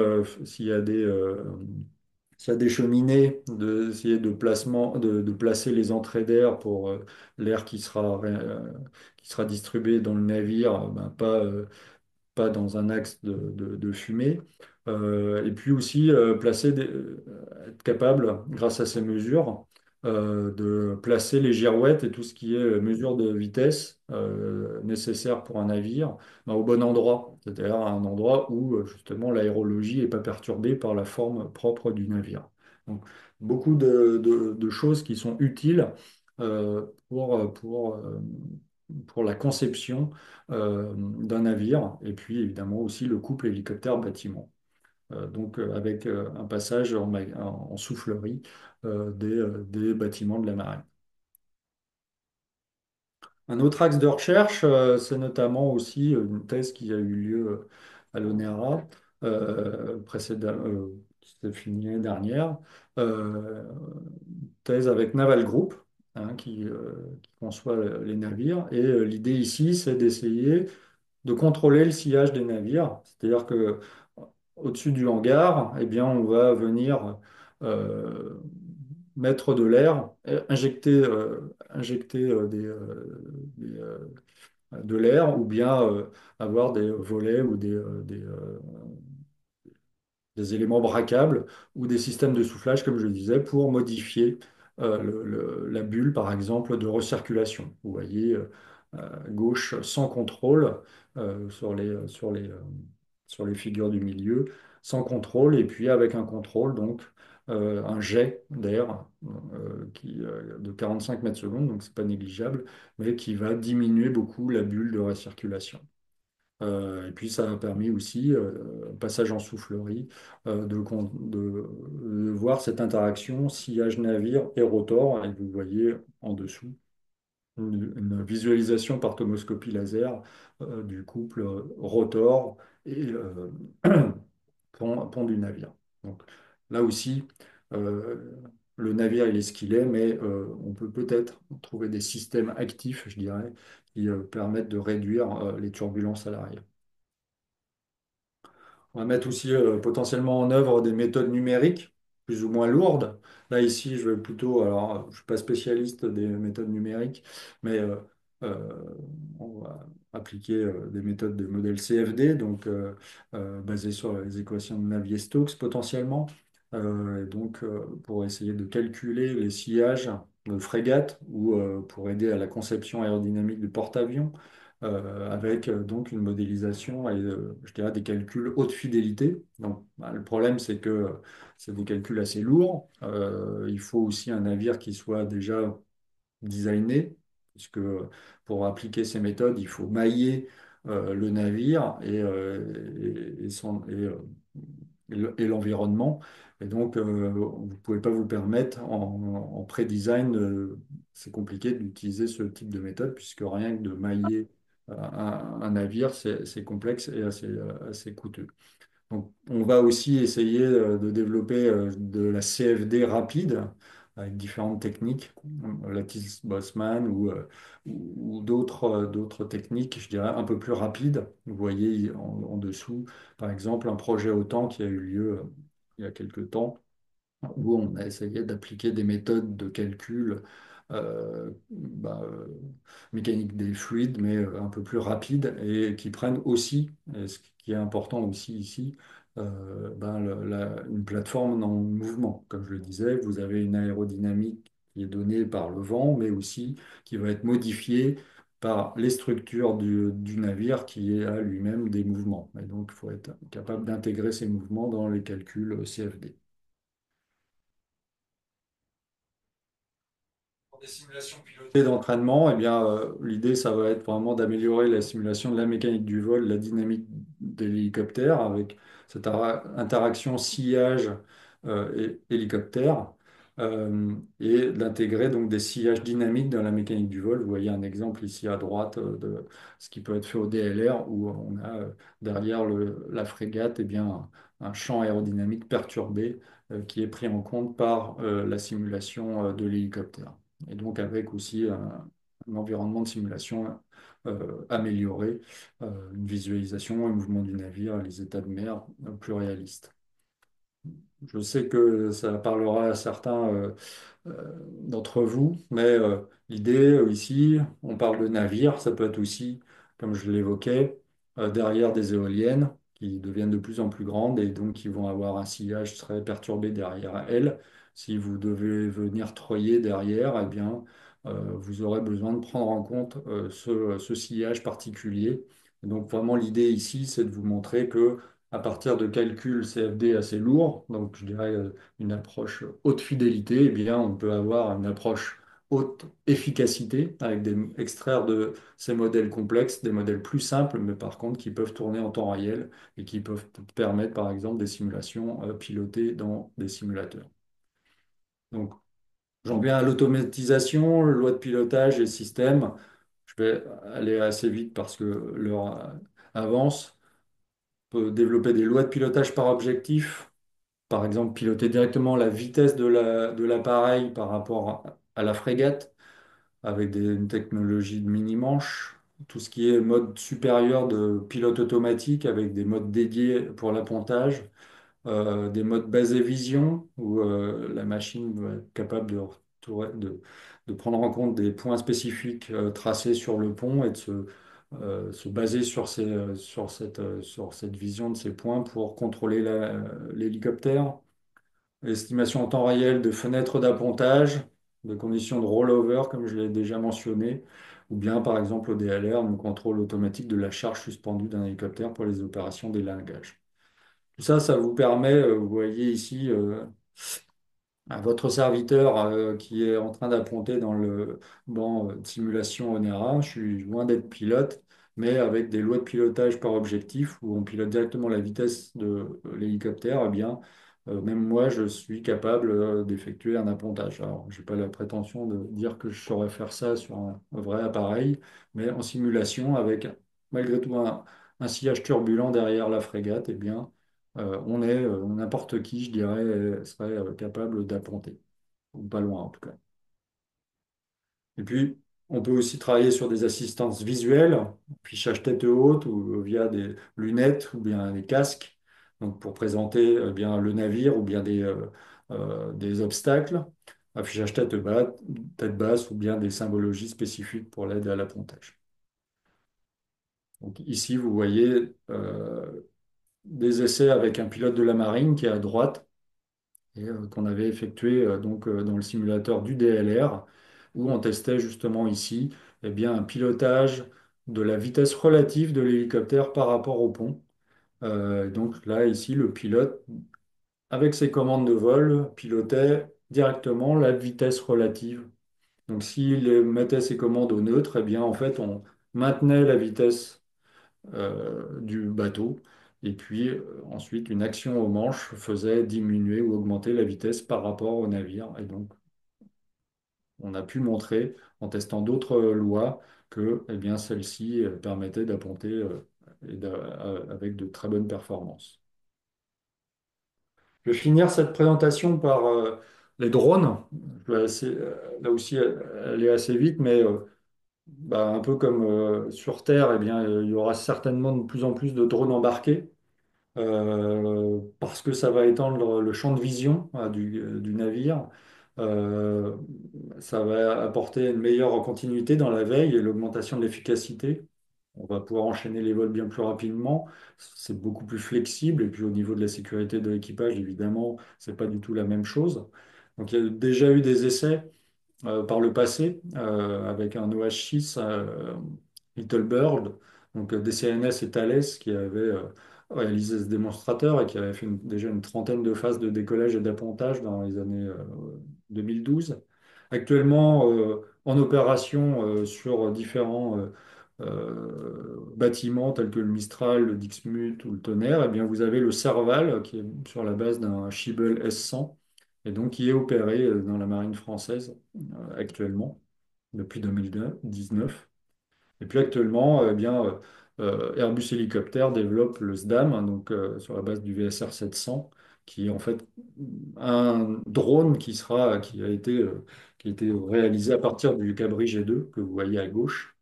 cheminées, d'essayer de placer les entrées d'air pour l'air qui sera distribué dans le navire, ben, pas dans un axe de fumée. Et puis aussi être capable, grâce à ces mesures, de placer les girouettes et tout ce qui est mesure de vitesse nécessaire pour un navire ben, au bon endroit, c'est-à-dire à un endroit où justement l'aérologie n'est pas perturbée par la forme propre du navire. Donc, beaucoup de choses qui sont utiles pour la conception d'un navire, et puis évidemment aussi le couple hélicoptère-bâtiment. Donc avec un passage en soufflerie des bâtiments de la marine. Un autre axe de recherche, c'est notamment aussi une thèse qui a eu lieu à l'ONERA qui s'est finie l'année dernière, euh, thèse avec Naval Group, hein, qui conçoit les navires. Et l'idée ici, c'est d'essayer de contrôler le sillage des navires. C'est-à-dire que au-dessus du hangar, eh bien, on va venir euh, mettre de l'air, injecter de l'air ou bien avoir des volets ou des éléments braquables ou des systèmes de soufflage, comme je le disais, pour modifier la bulle, par exemple, de recirculation. Vous voyez, à gauche, sans contrôle, sur les figures du milieu, sans contrôle, et puis avec un contrôle, donc un jet d'air de 45 mètres secondes, donc c'est pas négligeable, mais qui va diminuer beaucoup la bulle de recirculation. Et puis ça a permis aussi, passage en soufflerie, de voir cette interaction sillage navire et rotor. Et vous voyez en dessous une visualisation par tomoscopie laser du couple rotor et pont du navire. Donc là aussi, euh, le navire il est ce qu'il est, mais on peut peut-être trouver des systèmes actifs, je dirais, qui permettent de réduire les turbulences à l'arrière. On va mettre aussi potentiellement en œuvre des méthodes numériques plus ou moins lourdes. Là, ici, je vais plutôt, alors, je ne suis pas spécialiste des méthodes numériques, mais euh, on va appliquer des méthodes de modèle CFD, donc basées sur les équations de Navier-Stokes potentiellement. Et donc, pour essayer de calculer les sillages de frégates ou pour aider à la conception aérodynamique du porte-avions avec donc une modélisation et je dirais des calculs haute fidélité. Donc, bah, le problème, c'est que c'est des calculs assez lourds. Il faut aussi un navire qui soit déjà designé, puisque pour appliquer ces méthodes, il faut mailler le navire et l'environnement. Et donc, vous ne pouvez pas vous permettre en pré-design, c'est compliqué d'utiliser ce type de méthode, puisque rien que de mailler un navire, c'est complexe et assez coûteux. Donc, on va aussi essayer de développer de la CFD rapide avec différentes techniques, Lattice Boltzmann ou d'autres techniques, je dirais, un peu plus rapides. Vous voyez en dessous, par exemple, un projet OTAN qui a eu lieu il y a quelque temps où on a essayé d'appliquer des méthodes de calcul mécanique des fluides, mais un peu plus rapides et qui prennent aussi, et ce qui est important aussi ici, une plateforme en mouvement. Comme je le disais, vous avez une aérodynamique qui est donnée par le vent, mais aussi qui va être modifiée par les structures du navire qui a lui-même des mouvements. Et donc, il faut être capable d'intégrer ces mouvements dans les calculs CFD. Pour des simulations pilotées d'entraînement, eh bien, l'idée, ça va être vraiment d'améliorer la simulation de la mécanique du vol, la dynamique de l'hélicoptère avec cette interaction sillage et hélicoptère et d'intégrer donc des sillages dynamiques dans la mécanique du vol. Vous voyez un exemple ici à droite de ce qui peut être fait au DLR où on a derrière la frégate eh bien, un champ aérodynamique perturbé qui est pris en compte par la simulation de l'hélicoptère et donc avec aussi un environnement de simulation amélioré, une visualisation, un mouvement du navire, les états de mer plus réalistes. Je sais que ça parlera à certains d'entre vous, mais l'idée ici, on parle de navire, ça peut être aussi, comme je l'évoquais, derrière des éoliennes qui deviennent de plus en plus grandes et donc qui vont avoir un sillage très perturbé derrière elles. Si vous devez venir treuiller derrière, eh bien, vous aurez besoin de prendre en compte ce sillage particulier. Et donc vraiment l'idée ici, c'est de vous montrer que à partir de calculs CFD assez lourds, donc je dirais une approche haute fidélité, eh bien, on peut avoir une approche haute efficacité avec extraire de ces modèles complexes, des modèles plus simples, mais par contre qui peuvent tourner en temps réel et qui peuvent permettre par exemple des simulations pilotées dans des simulateurs. Donc, j'en viens à l'automatisation, loi de pilotage et système. Je vais aller assez vite parce que l'heure avance. On peut développer des lois de pilotage par objectif. Par exemple, piloter directement la vitesse de l'appareil par rapport à la frégate avec une technologie de mini-manche. Tout ce qui est mode supérieur de pilote automatique avec des modes dédiés pour l'appontage. Des modes basés vision où la machine va être capable de prendre en compte des points spécifiques tracés sur le pont et de se baser sur cette vision de ces points pour contrôler l'hélicoptère. Estimation en temps réel de fenêtres d'appontage, de conditions de rollover, comme je l'ai déjà mentionné, ou bien par exemple au DLR, le contrôle automatique de la charge suspendue d'un hélicoptère pour les opérations d'élingage. Tout ça, ça vous permet, vous voyez ici, à votre serviteur qui est en train d'apponter dans le banc de simulation Onera. Je suis loin d'être pilote, mais avec des lois de pilotage par objectif où on pilote directement la vitesse de l'hélicoptère, eh bien, même moi, je suis capable d'effectuer un appontage. Alors, je n'ai pas la prétention de dire que je saurais faire ça sur un vrai appareil, mais en simulation, avec malgré tout un sillage turbulent derrière la frégate, eh bien, n'importe qui, je dirais, serait capable d'apponter, ou pas loin en tout cas. Et puis, on peut aussi travailler sur des assistances visuelles, fichage tête haute ou via des lunettes ou bien des casques, donc pour présenter bien le navire ou bien des obstacles, affichage tête basse ou bien des symbologies spécifiques pour l'aide à l'appontage. Donc ici, vous voyez des essais avec un pilote de la marine qui est à droite et qu'on avait effectué dans le simulateur du DLR, où on testait justement ici eh bien, un pilotage de la vitesse relative de l'hélicoptère par rapport au pont. Donc là, ici, le pilote, avec ses commandes de vol, pilotait directement la vitesse relative. Donc s'il mettait ses commandes au neutre, eh bien, en fait, on maintenait la vitesse du bateau. Et puis ensuite, une action au manche faisait diminuer ou augmenter la vitesse par rapport au navire. Et donc, on a pu montrer, en testant d'autres lois, que eh bien, celle-ci permettait d'apponter avec de très bonnes performances. Je vais finir cette présentation par les drones. Là aussi, elle est assez vite, mais un peu comme sur Terre, eh bien, il y aura certainement de plus en plus de drones embarqués. Parce que ça va étendre le champ de vision du navire. Euh, Ça va apporter une meilleure continuité dans la veille et l'augmentation de l'efficacité. On va pouvoir enchaîner les vols bien plus rapidement. C'est beaucoup plus flexible. Et puis au niveau de la sécurité de l'équipage, évidemment, c'est pas du tout la même chose. Donc il y a déjà eu des essais par le passé avec un OH6 Little Bird, donc DCNS et Thales qui avaient réalisé ce démonstrateur et qui avaient fait déjà une trentaine de phases de décollage et d'appontage dans les années 2012. Actuellement en opération sur différents bâtiments tels que le Mistral, le Dixmude ou le Tonnerre, eh bien, vous avez le Serval qui est sur la base d'un Schiebel S100 et donc qui est opéré dans la marine française actuellement depuis 2019. Et puis actuellement, Airbus Hélicoptère développe le SDAM, hein, donc sur la base du VSR 700, qui est en fait un drone qui a été réalisé à partir du Cabri G2 que vous voyez à gauche.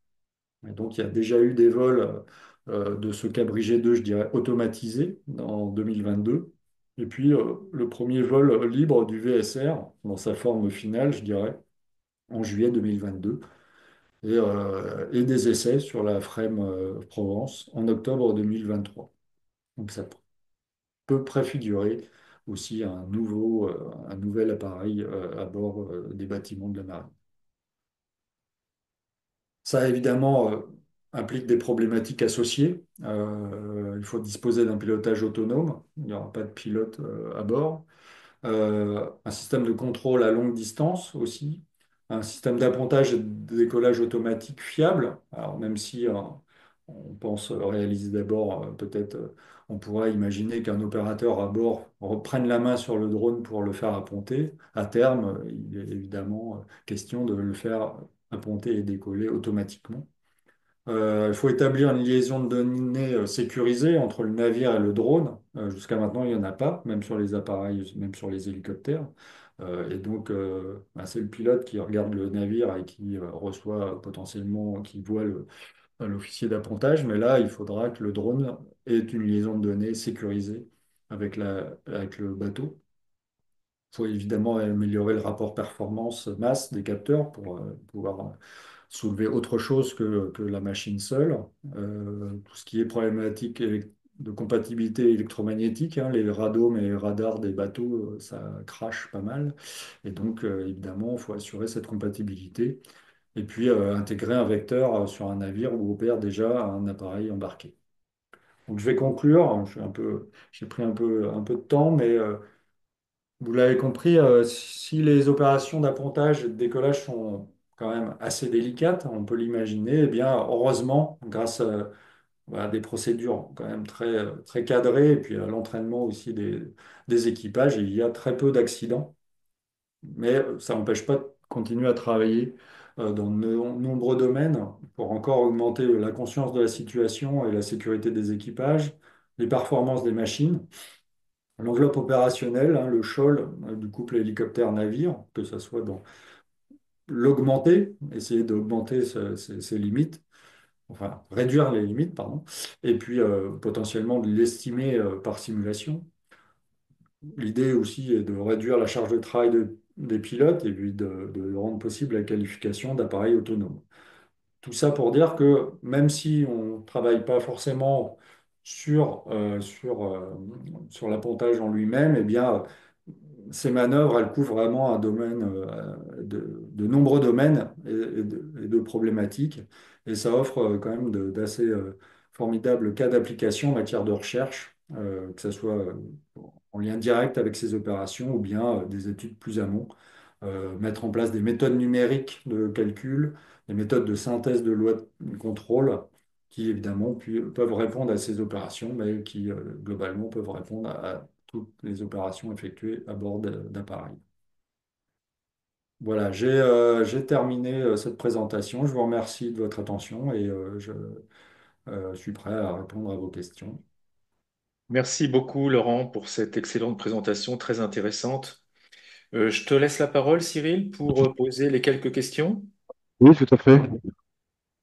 Et donc il y a déjà eu des vols de ce Cabri G2, je dirais, automatisé en 2022. Et puis le premier vol libre du VSR dans sa forme finale, je dirais, en juillet 2022 et des essais sur la FREMM Provence en octobre 2023. Donc ça peut préfigurer aussi un nouvel appareil à bord des bâtiments de la marine. Ça évidemment implique des problématiques associées. Il faut disposer d'un pilotage autonome. Il n'y aura pas de pilote à bord. Un système de contrôle à longue distance aussi, un système d'appontage et de décollage automatique fiable. Alors même si on pense réaliser d'abord, peut-être on pourrait imaginer qu'un opérateur à bord reprenne la main sur le drone pour le faire apponter. À terme, il est évidemment question de le faire apponter et décoller automatiquement. Il faut établir une liaison de données sécurisée entre le navire et le drone. Jusqu'à maintenant, il n'y en a pas, même sur les appareils, même sur les hélicoptères. Et donc, bah, c'est le pilote qui regarde le navire et qui reçoit potentiellement, qui voit l'officier d'appontage. Mais là, il faudra que le drone ait une liaison de données sécurisée avec le bateau. Il faut évidemment améliorer le rapport performance-masse des capteurs pour pouvoir soulever autre chose que la machine seule. Tout ce qui est problématique de compatibilité électromagnétique, hein, les radomes et les radars des bateaux, ça crache pas mal. Et donc, évidemment, il faut assurer cette compatibilité. Et puis, intégrer un vecteur sur un navire où opère déjà un appareil embarqué. Donc, je vais conclure. J'ai pris un peu de temps, mais vous l'avez compris, si les opérations d'appontage et de décollage sont quand même assez délicates, on peut l'imaginer, eh bien, heureusement, grâce à des procédures quand même très cadrées et puis à l'entraînement aussi des équipages, il y a très peu d'accidents. Mais ça n'empêche pas de continuer à travailler dans de nombreux domaines pour encore augmenter la conscience de la situation et la sécurité des équipages, les performances des machines. L'enveloppe opérationnelle, hein, le shoal du couple hélicoptère-navire, que ce soit dans l'augmenter, essayer d'augmenter ses limites, enfin réduire les limites, pardon, et puis potentiellement de l'estimer par simulation. L'idée aussi est de réduire la charge de travail des pilotes et puis de rendre possible la qualification d'appareils autonomes. Tout ça pour dire que même si on ne travaille pas forcément sur l'appontage en lui-même, eh bien, ces manœuvres, elles couvrent vraiment un domaine, de nombreux domaines et de problématiques. Et ça offre quand même d'assez formidables cas d'application en matière de recherche, que ce soit en lien direct avec ces opérations ou bien des études plus amont. Mettre en place des méthodes numériques de calcul, des méthodes de synthèse de lois de contrôle qui évidemment peuvent répondre à ces opérations, mais qui globalement peuvent répondre à toutes les opérations effectuées à bord d'appareils. Voilà, j'ai terminé cette présentation. Je vous remercie de votre attention et je suis prêt à répondre à vos questions. Merci beaucoup, Laurent, pour cette excellente présentation très intéressante. Je te laisse la parole, Cyril, pour poser les quelques questions. Oui, tout à fait.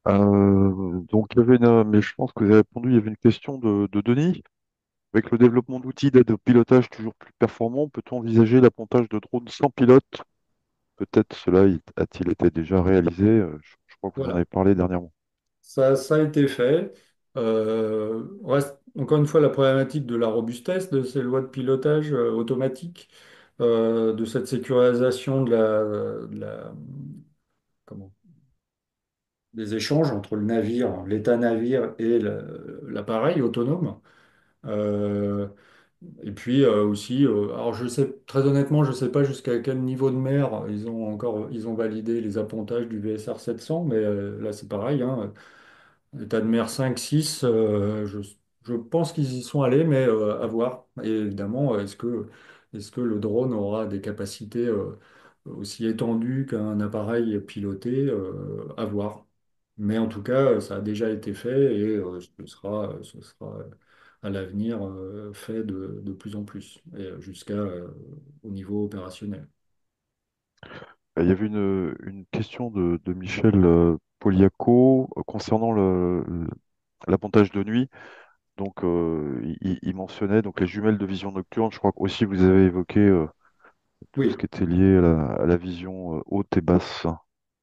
Donc, il y avait mais je pense que vous avez répondu, il y avait une question de Denis. Avec le développement d'outils d'aide au pilotage toujours plus performants, peut-on envisager l'appontage de drones sans pilote? Peut-être cela a-t-il été déjà réalisé? Je crois que vous en avez Voilà. parlé dernièrement. Ça a été fait. Reste encore une fois la problématique de la robustesse de ces lois de pilotage automatique, de cette sécurisation comment, des échanges entre le navire, l'état navire et l'appareil autonome. Euh, et puis aussi, alors je sais très honnêtement, je ne sais pas jusqu'à quel niveau de mer ils ont validé les appontages du VSR 700, mais là c'est pareil, hein. État de mer 5, 6, je pense qu'ils y sont allés, mais à voir. Et évidemment, est-ce que le drone aura des capacités aussi étendues qu'un appareil piloté, à voir. Mais en tout cas, ça a déjà été fait et ce sera à l'avenir fait de plus en plus, et jusqu'à au niveau opérationnel. Il y avait une question de Michel Poliaco concernant l'appontage de nuit. Donc, il mentionnait donc les jumelles de vision nocturne. Je crois que aussi vous avez évoqué tout ce Oui, qui était lié à la vision haute et basse.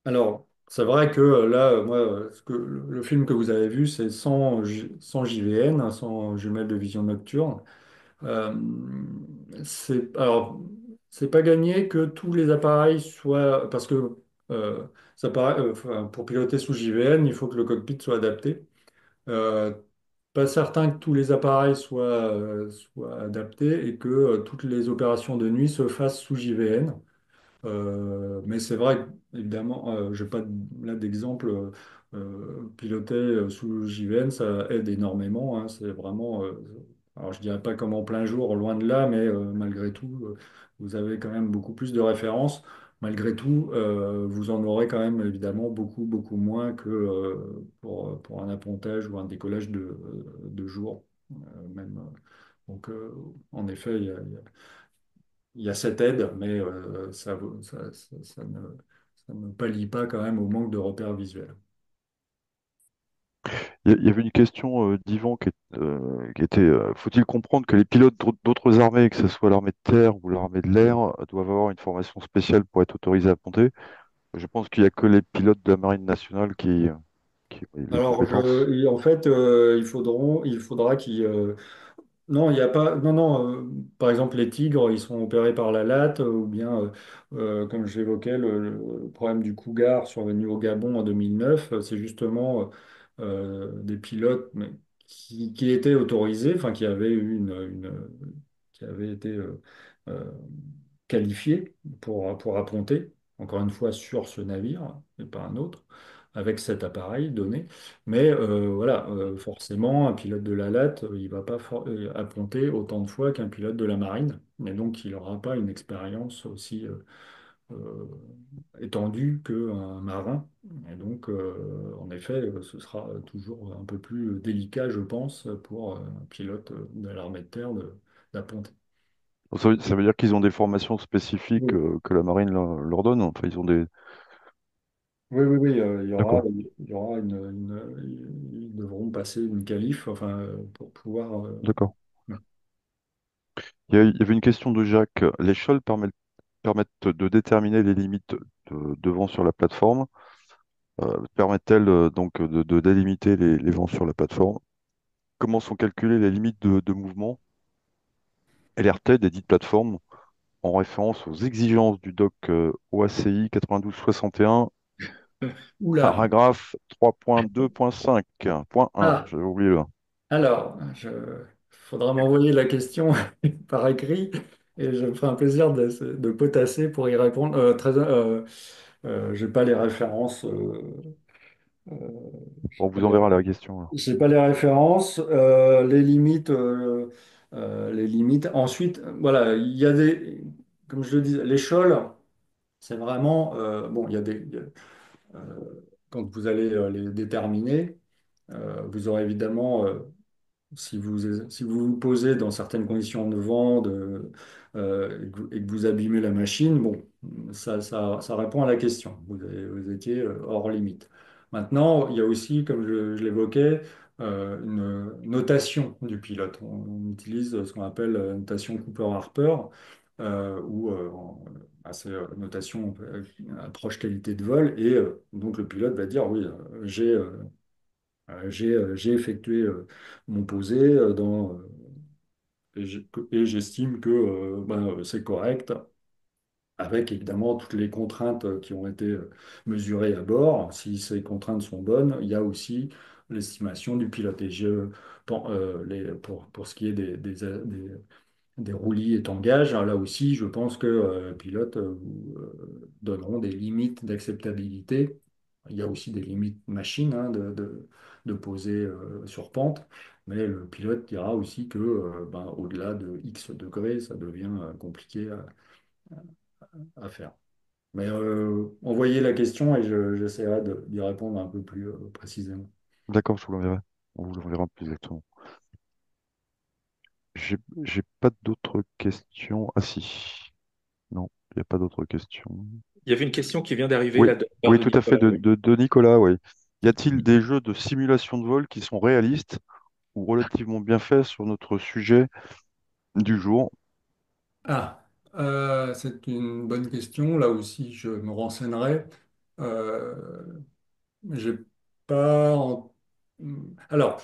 alors, c'est vrai que là, moi, le film que vous avez vu, c'est sans JVN, hein, sans jumelles de vision nocturne. Euh, alors, c'est pas gagné que tous les appareils soient, parce que euh, enfin, pour piloter sous JVN, il faut que le cockpit soit adapté. Euh, Pas certain que tous les appareils soient adaptés et que toutes les opérations de nuit se fassent sous JVN. Mais c'est vrai que, évidemment, je n'ai pas là d'exemple. Piloter sous JVN, ça aide énormément, hein. C'est vraiment, alors je dirais pas comme en plein jour, loin de là, mais malgré tout, vous avez quand même beaucoup plus de références. malgré tout, vous en aurez quand même évidemment beaucoup, beaucoup moins que pour un appontage ou un décollage de jour. Même. Donc, en effet, il y a cette aide, mais ça ne pallie pas quand même au manque de repères visuels. Il y avait une question d'Yvan qui était faut-il comprendre que les pilotes d'autres armées, que ce soit l'armée de terre ou l'armée de l'air, doivent avoir une formation spéciale pour être autorisés à ponter? Je pense qu'il n'y a que les pilotes de la Marine nationale qui ont les Alors, compétences. en fait, il faudra qu'ils non, il n'y a pas. Non, non. Par exemple, les tigres, ils sont opérés par la latte, ou bien, comme j'évoquais, le problème du Cougar survenu au Gabon en 2009, c'est justement des pilotes mais qui étaient autorisés, enfin qui avaient eu qui avaient été euh, qualifiés pour apponter, encore une fois sur ce navire et pas un autre, avec cet appareil donné. Mais voilà, forcément, un pilote de la LAT, il va pas apponter autant de fois qu'un pilote de la marine, et donc il n'aura pas une expérience aussi euh, étendue qu'un marin. Et donc, en effet, ce sera toujours un peu plus délicat, je pense, pour un pilote de l'armée de terre d'apponter. Ça veut dire qu'ils ont des formations spécifiques Oui, que la Marine leur donne. Enfin, ils ont des. oui, oui, oui, D'accord, il y aura ils devront passer une qualif, enfin, pour pouvoir. d'accord. Ouais. Il y avait une question de Jacques. Les shoals permettent de déterminer les limites de vent sur la plateforme. Permettent-elles donc de délimiter les vents sur la plateforme? Comment sont calculées les limites de mouvement LRT des dites plateformes en référence aux exigences du doc OACI 92-61, Oula! paragraphe 3.2.5.1. Ah, J'avais oublié là. alors, faudra m'envoyer la question par écrit et je me ferai un plaisir de potasser pour y répondre. J'ai pas les références. On vous enverra la question là. J'ai pas les références, les limites. Ensuite, voilà, il y a comme je le dis, les shoals, c'est vraiment, bon, euh, quand vous allez les déterminer, vous aurez évidemment si vous vous posez dans certaines conditions de vent et que vous abîmez la machine, bon, ça répond à la question. Vous étiez hors limite. Maintenant, il y a aussi, comme je l'évoquais, une notation du pilote. On utilise ce qu'on appelle la notation Cooper-Harper, ou c'est notation approche qualité de vol, et donc le pilote va dire, oui, j'ai effectué mon posé et j'estime que c'est correct, avec évidemment toutes les contraintes qui ont été mesurées à bord. Si ces contraintes sont bonnes, il y a aussi l'estimation du pilote. Pour ce qui est des roulis et tangages, hein, là aussi, je pense que les pilotes vous donneront des limites d'acceptabilité. Il y a aussi des limites machines, hein, de poser sur pente, mais le pilote dira aussi que au-delà de X degrés, ça devient compliqué à faire. Mais envoyez la question et j'essaierai d'y répondre un peu plus précisément. D'accord, je vous l'enverrai. On vous l'enverra plus exactement. J'ai pas d'autres questions. Ah si. Non, il n'y a pas d'autres questions. Il y avait une question qui vient d'arriver Oui, là de la part oui, de tout à fait, Nicolas. Oui. de Nicolas, oui. Y a-t-il des jeux de simulation de vol qui sont réalistes ou relativement bien faits sur notre sujet du jour? Ah, c'est une bonne question. Là aussi, je me renseignerai. Euh, j'ai pas. Alors,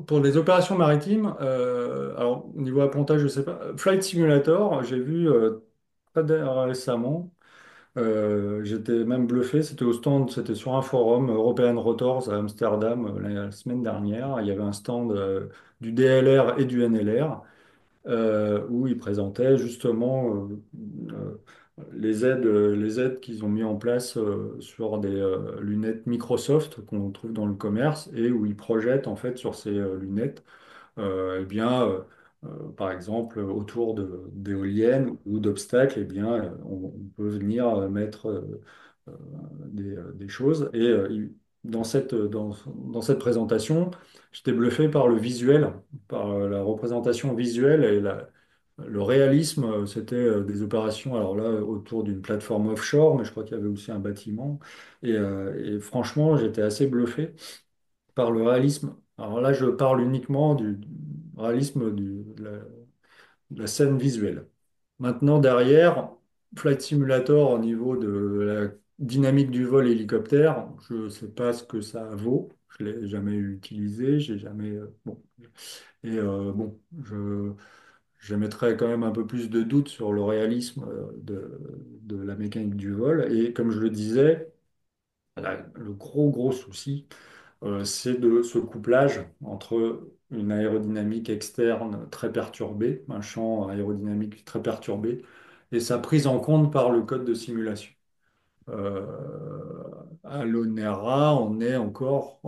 pour les opérations maritimes, alors au niveau appontage, je sais pas. Flight Simulator, j'ai vu récemment. J'étais même bluffé. C'était au stand, c'était sur un forum European Rotors à Amsterdam la semaine dernière. Il y avait un stand du DLR et du NLR. Où ils présentaient justement les aides qu'ils ont mis en place sur des lunettes Microsoft qu'on trouve dans le commerce et où ils projettent en fait sur ces lunettes eh bien, par exemple, autour d'éoliennes ou d'obstacles, eh bien, on peut venir mettre euh, des choses. Et dans cette présentation, j'étais bluffé par le visuel, par la représentation visuelle et le réalisme. C'était des opérations, alors là, autour d'une plateforme offshore, mais je crois qu'il y avait aussi un bâtiment. Et franchement, j'étais assez bluffé par le réalisme. Alors là, je parle uniquement du réalisme de la scène visuelle. Maintenant, derrière, Flight Simulator, au niveau de la dynamique du vol hélicoptère, je ne sais pas ce que ça vaut. Je ne l'ai jamais utilisé, j'ai jamais. Bon. Et bon, j'émettrais quand même un peu plus de doutes sur le réalisme de la mécanique du vol. Et comme je le disais, le gros souci, c'est de ce couplage entre une aérodynamique externe très perturbée, un champ aérodynamique très perturbé, et sa prise en compte par le code de simulation. Euh, à l'ONERA, on est encore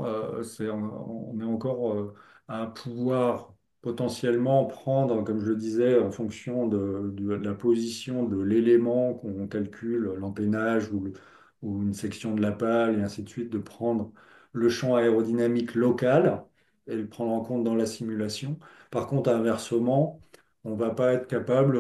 à pouvoir potentiellement prendre, comme je le disais, en fonction de la position de l'élément qu'on calcule, l'empennage ou une section de la pale, et ainsi de suite, de prendre le champ aérodynamique local et le prendre en compte dans la simulation. Par contre, inversement, on ne va pas être capable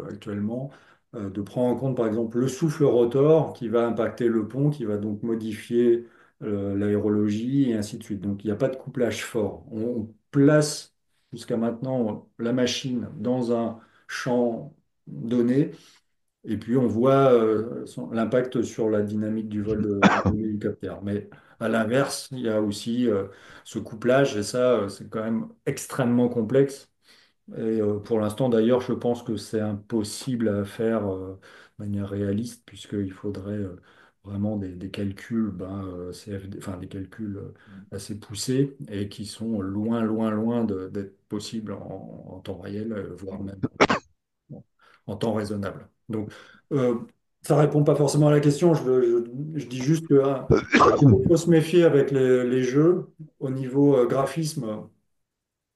actuellement de prendre en compte par exemple le souffle rotor qui va impacter le pont, qui va donc modifier l'aérologie et ainsi de suite. Donc il n'y a pas de couplage fort. On place jusqu'à maintenant la machine dans un champ donné et puis on voit l'impact sur la dynamique du vol de l'hélicoptère. Mais à l'inverse, il y a aussi ce couplage et ça, c'est quand même extrêmement complexe. Et pour l'instant, d'ailleurs, je pense que c'est impossible à faire de manière réaliste, puisqu'il faudrait vraiment des calculs CFD, enfin des calculs assez poussés et qui sont loin d'être possibles en temps réel, voire même en temps raisonnable. Donc, euh, ça répond pas forcément à la question. Je dis juste que il faut se méfier avec les jeux. Au niveau graphisme,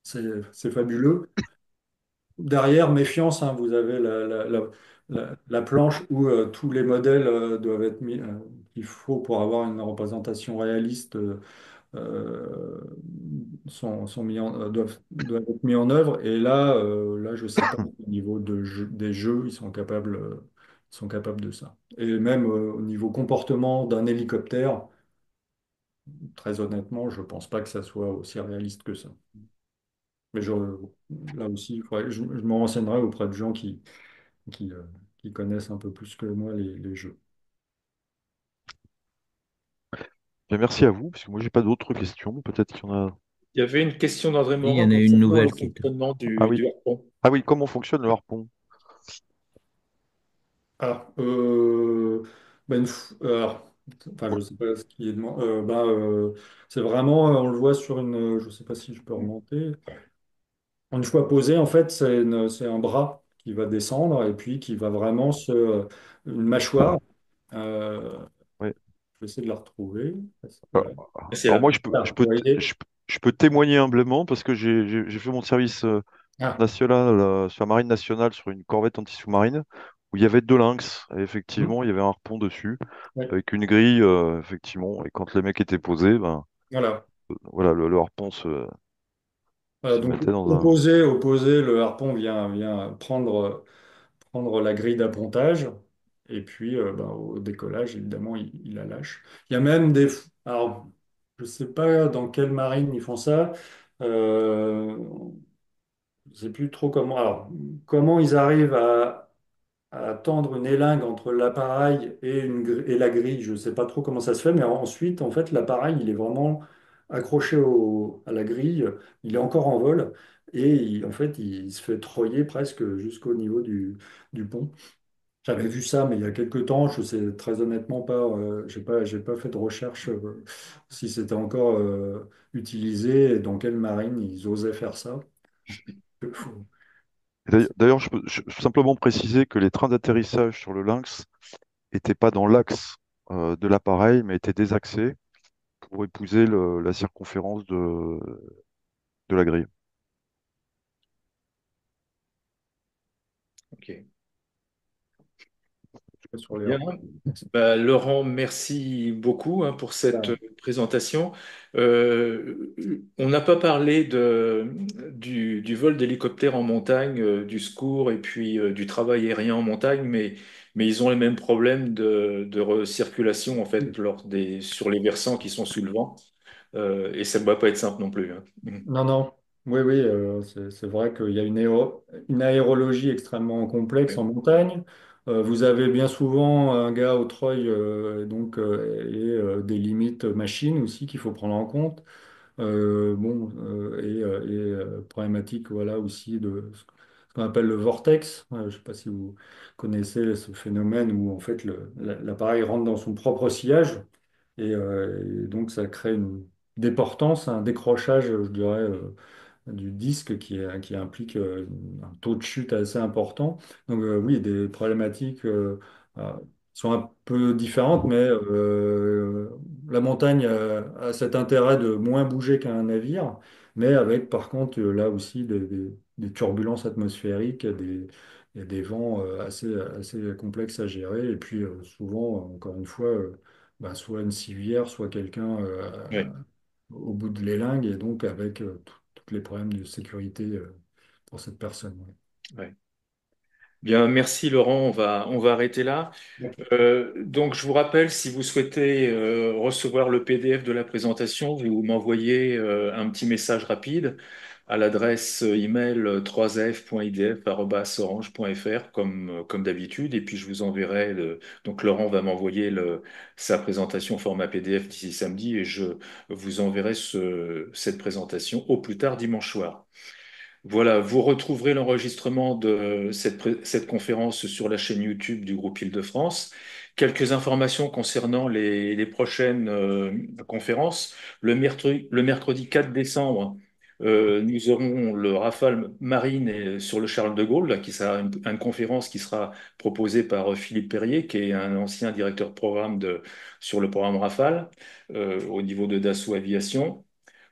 c'est fabuleux. Derrière, méfiance, hein, vous avez la planche où tous les modèles doivent être mis, qu'il faut pour avoir une représentation réaliste, euh, doivent être mis en œuvre. Et là, je ne sais pas au niveau des jeux, ils sont capables de ça. Et même au niveau comportement d'un hélicoptère, très honnêtement, je ne pense pas que ça soit aussi réaliste que ça. Mais là aussi, je me renseignerai auprès de gens qui, euh, qui connaissent un peu plus que moi les jeux. Bien, merci à vous, parce que moi, j'ai pas d'autres questions. Peut-être qu'il y en a. Il y avait une question d'André Et il y Morin en a une concernant le nouvelle qui est. fonctionnement Ah oui, du harpon. ah oui, comment fonctionne le harpon? Ah, alors, enfin, je sais pas ce qui est demandé. C'est vraiment, on le voit sur je sais pas si je peux remonter. Une fois posé, en fait, c'est un bras qui va descendre et puis qui va vraiment une mâchoire. Euh, Ouais. je vais essayer de la retrouver. Euh, Voilà. C'est Alors là. moi, Ah, vous voyez? je peux témoigner humblement parce que j'ai fait mon service Ah, national sur la marine nationale sur une corvette anti-sous-marine où il y avait deux lynx. Et hum, effectivement, il y avait un harpon dessus ouais, avec une grille, effectivement. Et quand les mecs étaient posés, ben voilà. voilà, le harpon Voilà, se donc mettait dans un. opposé, le harpon vient prendre la grille d'appontage et puis au décollage, évidemment, il la lâche. Il y a même Alors, je ne sais pas dans quelle marine ils font ça. Euh, je ne sais plus trop comment. Alors, comment ils arrivent à tendre une élingue entre l'appareil et la grille. Je ne sais pas trop comment ça se fait, mais ensuite, en fait, l'appareil, il est vraiment accroché à la grille, il est encore en vol, et en fait, il se fait troyer presque jusqu'au niveau du pont. J'avais vu ça, mais il y a quelques temps, je sais très honnêtement pas, j'ai pas fait de recherche si c'était encore utilisé et dans quelle marine ils osaient faire ça. Faut- D'ailleurs, je peux simplement préciser que les trains d'atterrissage sur le Lynx n'étaient pas dans l'axe de l'appareil, mais étaient désaxés pour épouser la circonférence de la grille. Ok. Sur les Bien. Bah, Laurent, merci beaucoup hein, pour cette Ouais. présentation. Euh, on n'a pas parlé du vol d'hélicoptère en montagne, du secours et puis du travail aérien en montagne, mais ils ont les mêmes problèmes de recirculation en fait sur les versants qui sont sous le vent. Et ça ne doit pas être simple non plus, hein. Non, non. Oui, oui, c'est vrai qu'il y a une aérologie extrêmement complexe en Oui, montagne. Vous avez bien souvent un gars au treuil et des limites machines aussi qu'il faut prendre en compte. Problématique voilà, aussi de ce qu'on appelle le vortex. Je ne sais pas si vous connaissez ce phénomène où en fait l'appareil rentre dans son propre sillage et donc ça crée une déportance, un décrochage, je dirais, du disque qui implique un taux de chute assez important. Donc oui, des problématiques euh, sont un peu différentes, mais la montagne a cet intérêt de moins bouger qu'un navire, mais avec par contre là aussi des turbulences atmosphériques, et des vents assez complexes à gérer, et puis souvent, encore une fois, soit une civière, soit quelqu'un oui, au bout de l'élingue, et donc avec tous les problèmes de sécurité pour cette personne. Ouais. oui. Bien, merci Laurent, on va arrêter là. Donc, je vous rappelle, si vous souhaitez recevoir le PDF de la présentation, vous m'envoyez un petit message rapide à l'adresse email 3af.idf@orange.fr comme d'habitude, et puis je vous enverrai donc Laurent va m'envoyer sa présentation format PDF d'ici samedi, et je vous enverrai cette présentation au plus tard dimanche soir. Voilà, vous retrouverez l'enregistrement de cette conférence sur la chaîne YouTube du groupe Île-de-France. Quelques informations concernant les prochaines conférences. Le mercredi 4 décembre, nous aurons le Rafale Marine sur le Charles de Gaulle, là, qui sera une conférence qui sera proposée par Philippe Perrier, qui est un ancien directeur de programme sur le programme Rafale au niveau de Dassault Aviation.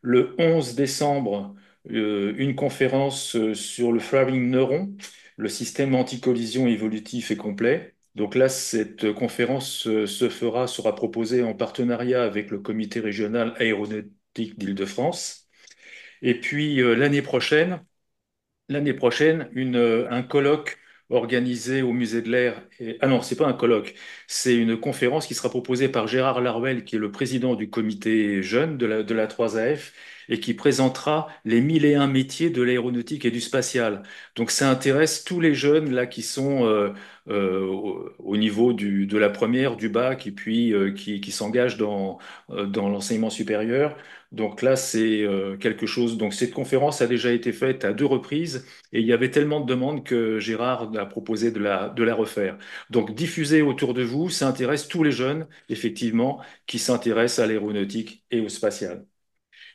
Le 11 décembre, une conférence sur le Flaring Neuron, le système anti-collision évolutif et complet. Donc là, cette conférence sera proposée en partenariat avec le comité régional aéronautique d'Île-de-France. Et puis l'année prochaine, un colloque organisé au Musée de l'Air. Ah non, c'est pas un colloque, c'est une conférence qui sera proposée par Gérard Laruelle, qui est le président du comité jeune de la 3AF, et qui présentera les 1001 métiers de l'aéronautique et du spatial. Donc ça intéresse tous les jeunes là qui sont au niveau de la première, du bac, et puis qui s'engagent dans l'enseignement supérieur. Donc là, c'est quelque chose. Donc cette conférence a déjà été faite à 2 reprises et il y avait tellement de demandes que Gérard a proposé de la refaire. Donc diffuser autour de vous, ça intéresse tous les jeunes, effectivement, qui s'intéressent à l'aéronautique et au spatial.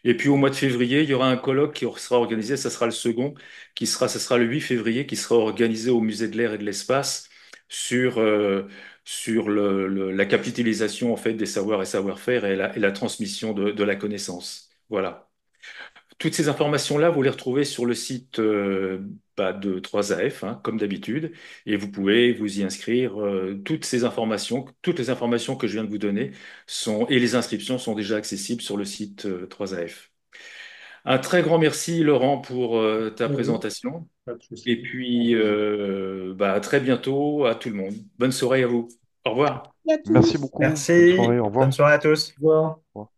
Et puis au mois de février, il y aura un colloque qui sera organisé, ça sera le second, ça sera le 8 février, qui sera organisé au Musée de l'Air et de l'Espace sur, sur la capitalisation en fait des savoirs et savoir-faire et la transmission de la connaissance. Voilà. Toutes ces informations-là, vous les retrouvez sur le site de 3AF, hein, comme d'habitude, et vous pouvez vous y inscrire. Toutes les informations que je viens de vous donner et les inscriptions sont déjà accessibles sur le site 3AF. Un très grand merci, Laurent, pour ta Oui, présentation. pas de Et souci. puis, à très bientôt à tout le monde. Bonne soirée à vous. Au revoir. Merci beaucoup. Bonne Merci. soirée. Au Bonne revoir. soirée à tous. Au revoir. Au revoir.